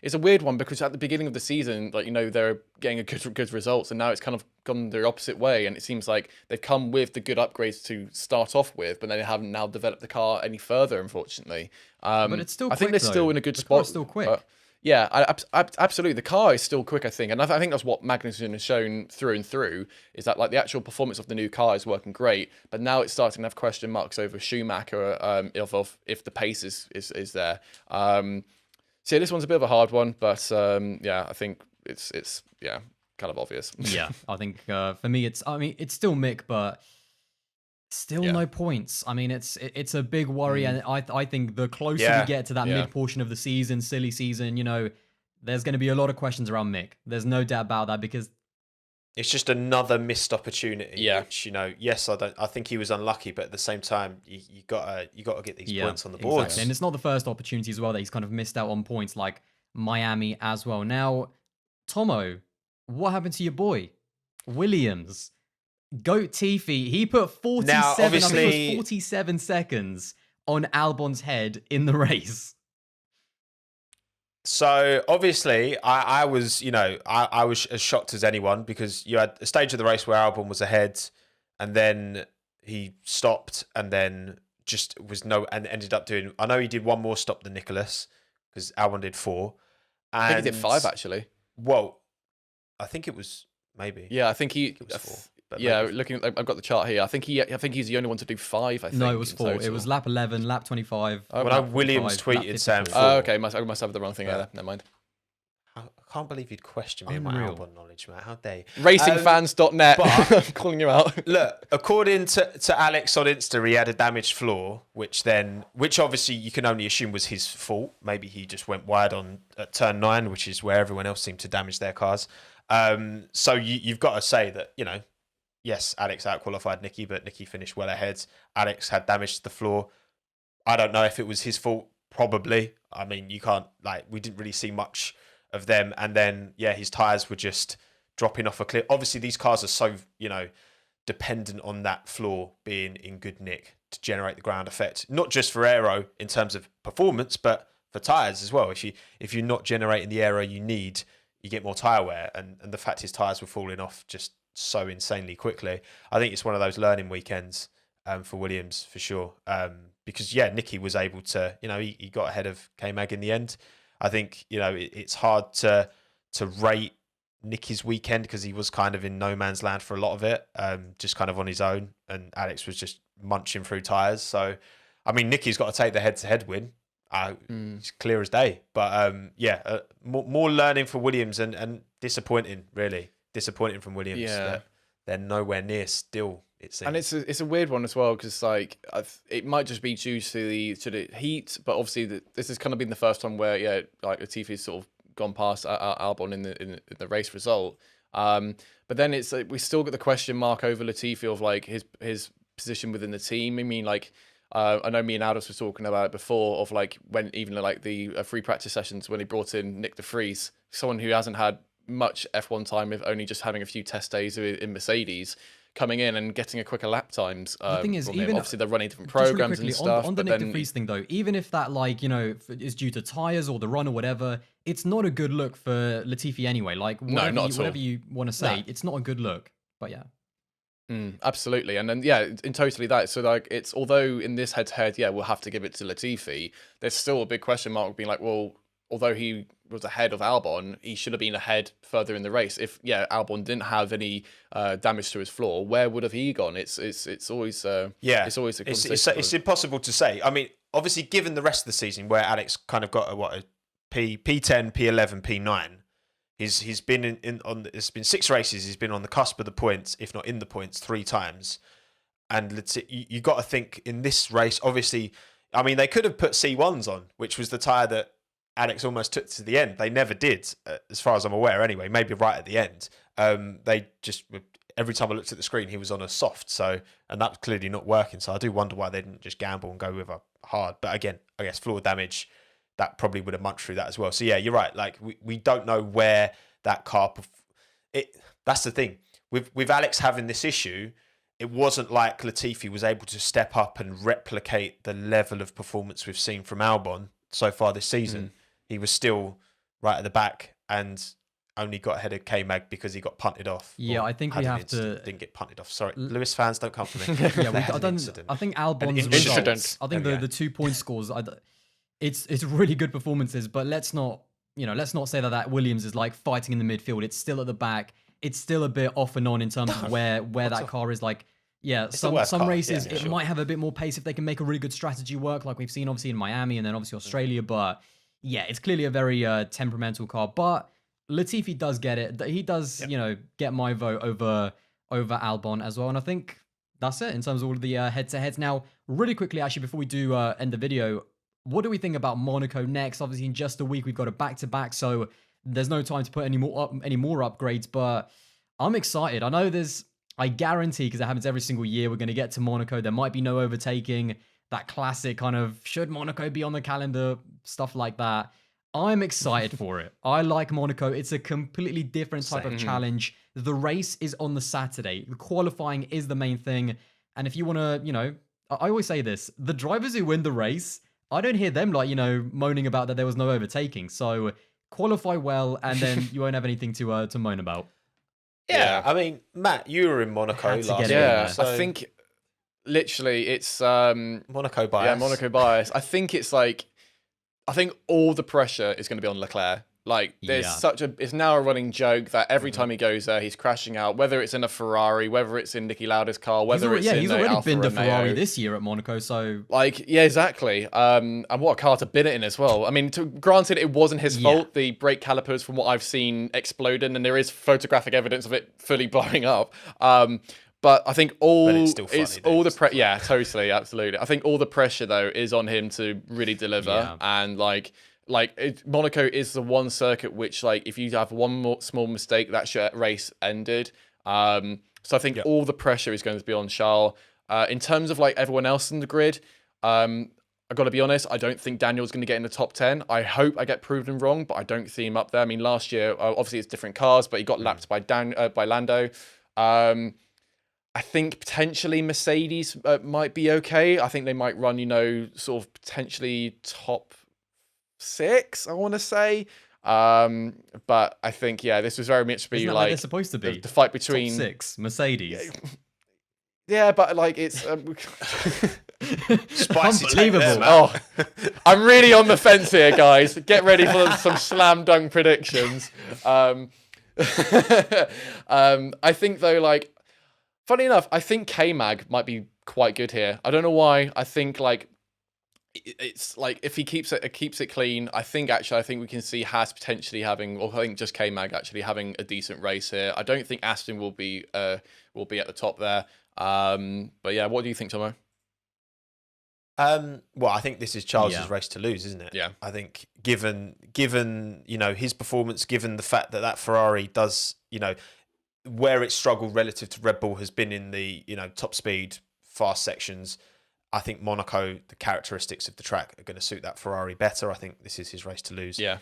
It's a weird one because at the beginning of the season, they're getting a good results, and now it's kind of gone the opposite way, and it seems like they've come with the good upgrades to start off with, but they haven't now developed the car any further, unfortunately. But it's still quick, I think they're still in a good spot. It's still quick. Absolutely. The car is still quick, I think. And I think that's what Magnussen has shown through and through, is that the actual performance of the new car is working great. But now it's starting to have question marks over Schumacher if the pace is there. So this one's a bit of a hard one, but I think it's kind of obvious. Yeah, I think for me, it's still Mick, but still no points. I mean, it's a big worry, and I think the closer we get to that mid portion of the season, silly season, there's going to be a lot of questions around Mick. There's no doubt about that because it's just another missed opportunity. Yeah. Which, yes, I think he was unlucky, but at the same time, you gotta get these points on the board. Exactly. And it's not the first opportunity as well that he's kind of missed out on points like Miami as well. Now, Tomo, what happened to your boy? Williams. Goat Tiffy. He put 47 seconds on Albon's head in the race. So obviously, I was, I was as shocked as anyone because you had a stage of the race where Albon was ahead, and then he stopped, and then just and ended up doing. I know he did one more stop than Nicholas because Albon did 4. And, I think he did 5 actually. Well, I think it was maybe. Yeah, I think it was 4. Yeah, looking, I've got the chart here. I think he's the only one to do 5. I think. No, it was 4. It was lap 11, lap 25. Williams tweeted Sam. Oh, okay, I must have the wrong thing. Yeah, never mind. I can't believe you'd question me on my Albon knowledge, man. How dare you? Racingfans.net. I'm calling you out. Look, according to Alex on Insta, he had a damaged floor, which obviously you can only assume was his fault. Maybe he just went wide at turn 9, which is where everyone else seemed to damage their cars. So you've got to say that, yes, Alex outqualified Nicky, but Nicky finished well ahead. Alex had damage to the floor. I don't know if it was his fault. Probably. I mean, you can't, we didn't really see much of them. And then, his tyres were just dropping off a cliff. Obviously, these cars are so, dependent on that floor being in good nick to generate the ground effect. Not just for aero in terms of performance, but for tyres as well. If you're not generating the aero you need, you get more tyre wear. And the fact his tyres were falling off just so insanely quickly. I think it's one of those learning weekends for Williams for sure. Because Nicky was able to, he got ahead of K-Mag in the end. I think, it's hard to rate Nicky's weekend because he was kind of in no man's land for a lot of it, just kind of on his own, and Alex was just munching through tyres. So, I mean, Nicky's got to take the head-to-head win. It's clear as day. But more learning for Williams and disappointing, really. Disappointing from Williams. Yeah. They're nowhere near still, it seems. And it's a weird one as well because it might just be due to the heat, but obviously this has kind of been the first time where Latifi's sort of gone past Albon in the race result. But then it's we still got the question mark over Latifi of his position within the team. I mean, I know me and Aldous were talking about it before of when even the free practice sessions when he brought in Nick de Vries, someone who hasn't had much F1 time, if only just having a few test days in Mercedes, coming in and getting a quicker lap times. The thing is, even obviously they're running different programs really and stuff. On the Nick de Vries thing though, even if that is due to tires or the run or whatever, it's not a good look for Latifi anyway. Whatever you want to say, it's not a good look. But yeah. Absolutely, and then in totally that. So it's although in this head-to-head, we'll have to give it to Latifi. There's still a big question mark being although he was ahead of Albon, he should have been ahead further in the race. If Albon didn't have any damage to his floor, where would have he gone? It's always it's always a conversation. It's impossible to say. I mean, obviously, given the rest of the season where Alex kind of got a P10, P11, P9. He's been it's been 6 races. He's been on the cusp of the points, if not in the points, 3 times. And you got to think in this race. Obviously, I mean they could have put C1s on, which was the tyre that Alex almost took to the end. They never did, as far as I'm aware. Anyway, maybe right at the end. They just every time I looked at the screen, he was on a soft. So and that's clearly not working. So I do wonder why they didn't just gamble and go with a hard. But again, I guess floor damage. That probably would have munched through that as well. So yeah, you're right. We don't know where that car. That's the thing with Alex having this issue. It wasn't like Latifi was able to step up and replicate the level of performance we've seen from Albon so far this season. He was still right at the back and only got ahead of K-Mag because he got punted off. Yeah, I think we have to. Didn't get punted off. Sorry, Lewis fans, don't come for me. I think Albon's results. I think the 2 point scores. It's really good performances, but let's not say that Williams is fighting in the midfield. It's still at the back. It's still a bit off and on in terms of where that car is. Some races it might have a bit more pace if they can make a really good strategy work, like we've seen obviously in Miami and then obviously Australia. But yeah, it's clearly a very temperamental car. But Latifi does get it. He does get my vote over Albon as well. And I think that's it in terms of all of the head-to-heads. Now, really quickly, actually, before we do end the video. What do we think about Monaco next? Obviously, in just a week, we've got a back-to-back. So there's no time to put any more upgrades, but I'm excited. I guarantee, because it happens every single year, we're going to get to Monaco. There might be no overtaking. That classic kind of, should Monaco be on the calendar? Stuff like that. I'm excited for it. I like Monaco. It's a completely different type of challenge. The race is on the Saturday. The qualifying is the main thing. And if you want to, I always say this, the drivers who win the race, I don't hear them moaning about that there was no overtaking. So qualify well, and then you won't have anything to moan about. Yeah, I mean, Matt, you were in Monaco last year. Yeah, so I think literally it's Monaco bias. Yeah, Monaco bias. I think all the pressure is going to be on Leclerc. Like, there's it's now a running joke that every time he goes there, he's crashing out, whether it's in a Ferrari, whether it's in Niki Lauda's car, whether it's in he's a already Alfa been to Romeo. Ferrari this year at Monaco, so... Exactly. And what a car to bin it in as well. I mean, granted, it wasn't his fault. The brake calipers, from what I've seen, exploded, and there is photographic evidence of it fully blowing up. But I think yeah, totally, absolutely. I think all the pressure though is on him to really deliver, and Monaco is the one circuit which, if you have one more small mistake, that race ended. So I think all the pressure is going to be on Charles. In terms of everyone else in the grid, I've got to be honest, I don't think Daniel's going to get in the top 10. I hope I get proven wrong, but I don't see him up there. I mean, last year, obviously it's different cars, but he got lapped by Lando. I think potentially Mercedes might be okay. I think they might run, sort of potentially top 6, I want to say. But I think, this was very much be they're supposed to be the fight between top 6 Mercedes. Yeah, but it's spicy. Unbelievable. I'm really on the fence here, guys. Get ready for some slam dunk predictions. I think though, funny enough, I think K-Mag might be quite good here. I don't know why. I think it's if he keeps it clean, I think we can see Haas potentially having, or I think just K-Mag actually having a decent race here. I don't think Aston will be at the top there. But yeah, what do you think, Tomo? Well, I think this is Charles's race to lose, isn't it? Yeah. I think given his performance, given the fact that Ferrari does, where it struggled relative to Red Bull has been in the top speed fast sections. I think Monaco, the characteristics of the track are going to suit that Ferrari better. I think this is his race to lose. Yeah.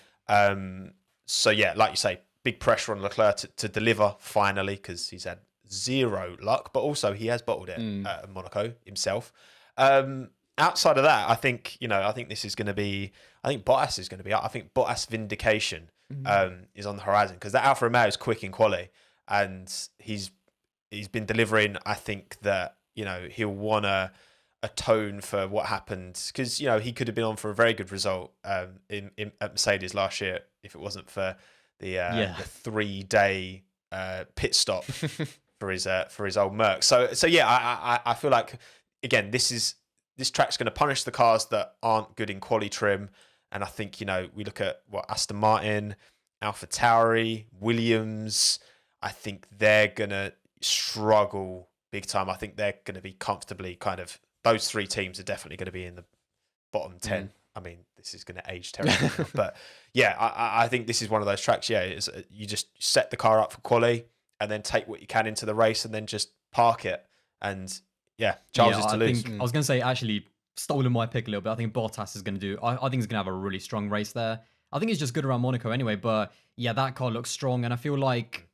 So yeah, like you say, big pressure on Leclerc to deliver finally, because he's had zero luck, but also he has bottled it at Monaco himself. Outside of that, I think this is going to be. I think Bottas is going to be out. I think Bottas vindication is on the horizon, because that Alfa Romeo is quick in quali, and he's been delivering. I think that he'll want to atone for what happened, because he could have been on for a very good result at Mercedes last year if it wasn't for the 3-day pit stop for his old Merc. So yeah, I feel like again this track's going to punish the cars that aren't good in quali trim, and I think we look at what Aston Martin, AlphaTauri, Williams. I think they're going to struggle big time. I think they're going to be comfortably those 3 teams are definitely going to be in the bottom 10. I mean, this is going to age terribly, but yeah, I think this is one of those tracks. Yeah, you just set the car up for quali and then take what you can into the race and then just park it. And yeah, Charles is to lose. I was going to say, actually, stolen my pick a little bit. I think Bottas is going to do. I think he's going to have a really strong race there. I think he's just good around Monaco anyway. But yeah, that car looks strong, and I feel like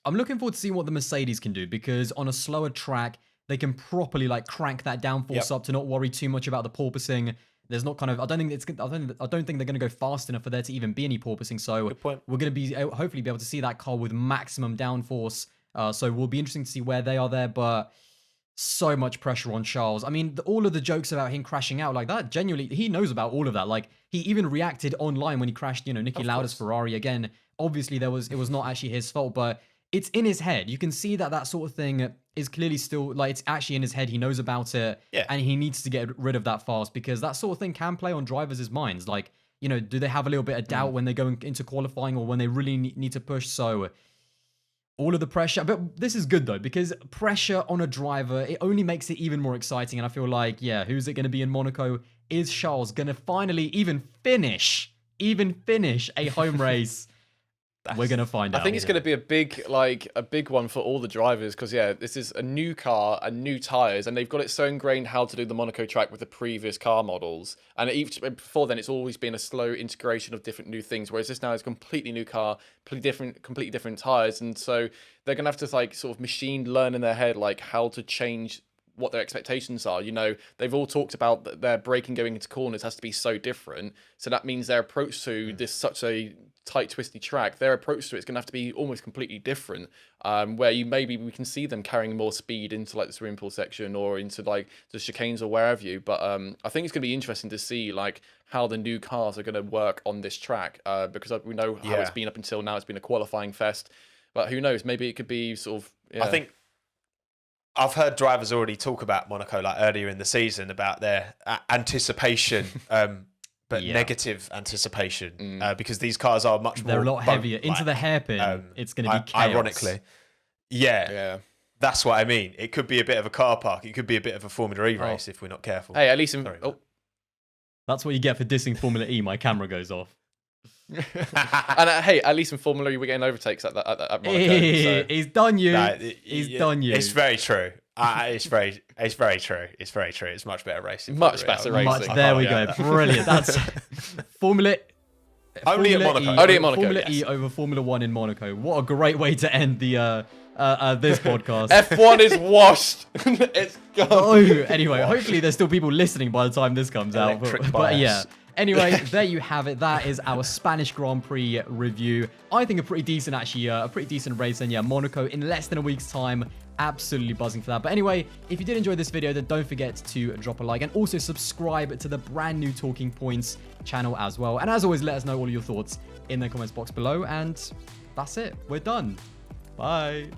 I'm looking forward to seeing what the Mercedes can do, because on a slower track, they can properly crank that downforce up to not worry too much about the porpoising. There's not I don't think they're going to go fast enough for there to even be any porpoising. So we're going to be hopefully be able to see that car with maximum downforce. So we'll be interesting to see where they are there. But so much pressure on Charles. I mean, all of the jokes about him crashing out like that, genuinely, he knows about all of that. He even reacted online when he crashed, Niki Lauda's Ferrari again. Obviously, it was not actually his fault, but it's in his head. You can see that sort of thing is clearly still, it's actually in his head. He knows about it, and he needs to get rid of that fast, because that sort of thing can play on drivers' minds. Do they have a little bit of doubt when they're going into qualifying or when they really need to push? So all of the pressure, but this is good though, because pressure on a driver, it only makes it even more exciting. And I feel like, who's it going to be in Monaco? Is Charles going to finally even finish a home race We're gonna find out. I think it's going to be a big one for all the drivers because this is a new car and new tires, and they've got it so ingrained how to do the Monaco track with the previous car models. And before then, it's always been a slow integration of different new things. Whereas this now is a completely new car, completely different tires, and so they're going to have to like sort of machine learn in their head like how to change what their expectations are. You know, they've all talked about that their braking going into corners has to be so different. So that means their approach to this such a tight, twisty track, their approach to it is going to have to be almost completely different. Where we can see them carrying more speed into like the swimming pool section or into like the chicanes or wherever you. But I think it's going to be interesting to see like how the new cars are going to work on this track because we know how it's been up until now. It's been a qualifying fest, but who knows? Maybe it could be sort of. Yeah. I think I've heard drivers already talk about Monaco like earlier in the season about their anticipation, but negative anticipation because these cars are much more. They're a lot heavier into the hairpin. It's going to be chaos. Ironically, that's what I mean. It could be a bit of a car park. It could be a bit of a Formula E race if we're not careful. Hey, at least that's what you get for dissing Formula E. My camera goes off. And hey, at least in Formula E, we're getting overtakes at Monaco. So. He's done you. He's done you. It's very true. It's very true. It's very true. It's much better racing. Much better racing. There we go. Brilliant. That's Formula. Only at Monaco. Only at Monaco. Formula E over Formula 1 in Monaco. What a great way to end the this podcast. F1 is washed. It's gone. Oh, anyway, hopefully there's still people listening by the time this comes out. But yeah. Anyway, there you have it. That is our Spanish Grand Prix review. I think a pretty decent race. And yeah, Monaco in less than a week's time. Absolutely buzzing for that. But anyway, if you did enjoy this video, then don't forget to drop a like and also subscribe to the brand new Talking Points channel as well. And as always, let us know all your thoughts in the comments box below. And that's it. We're done. Bye.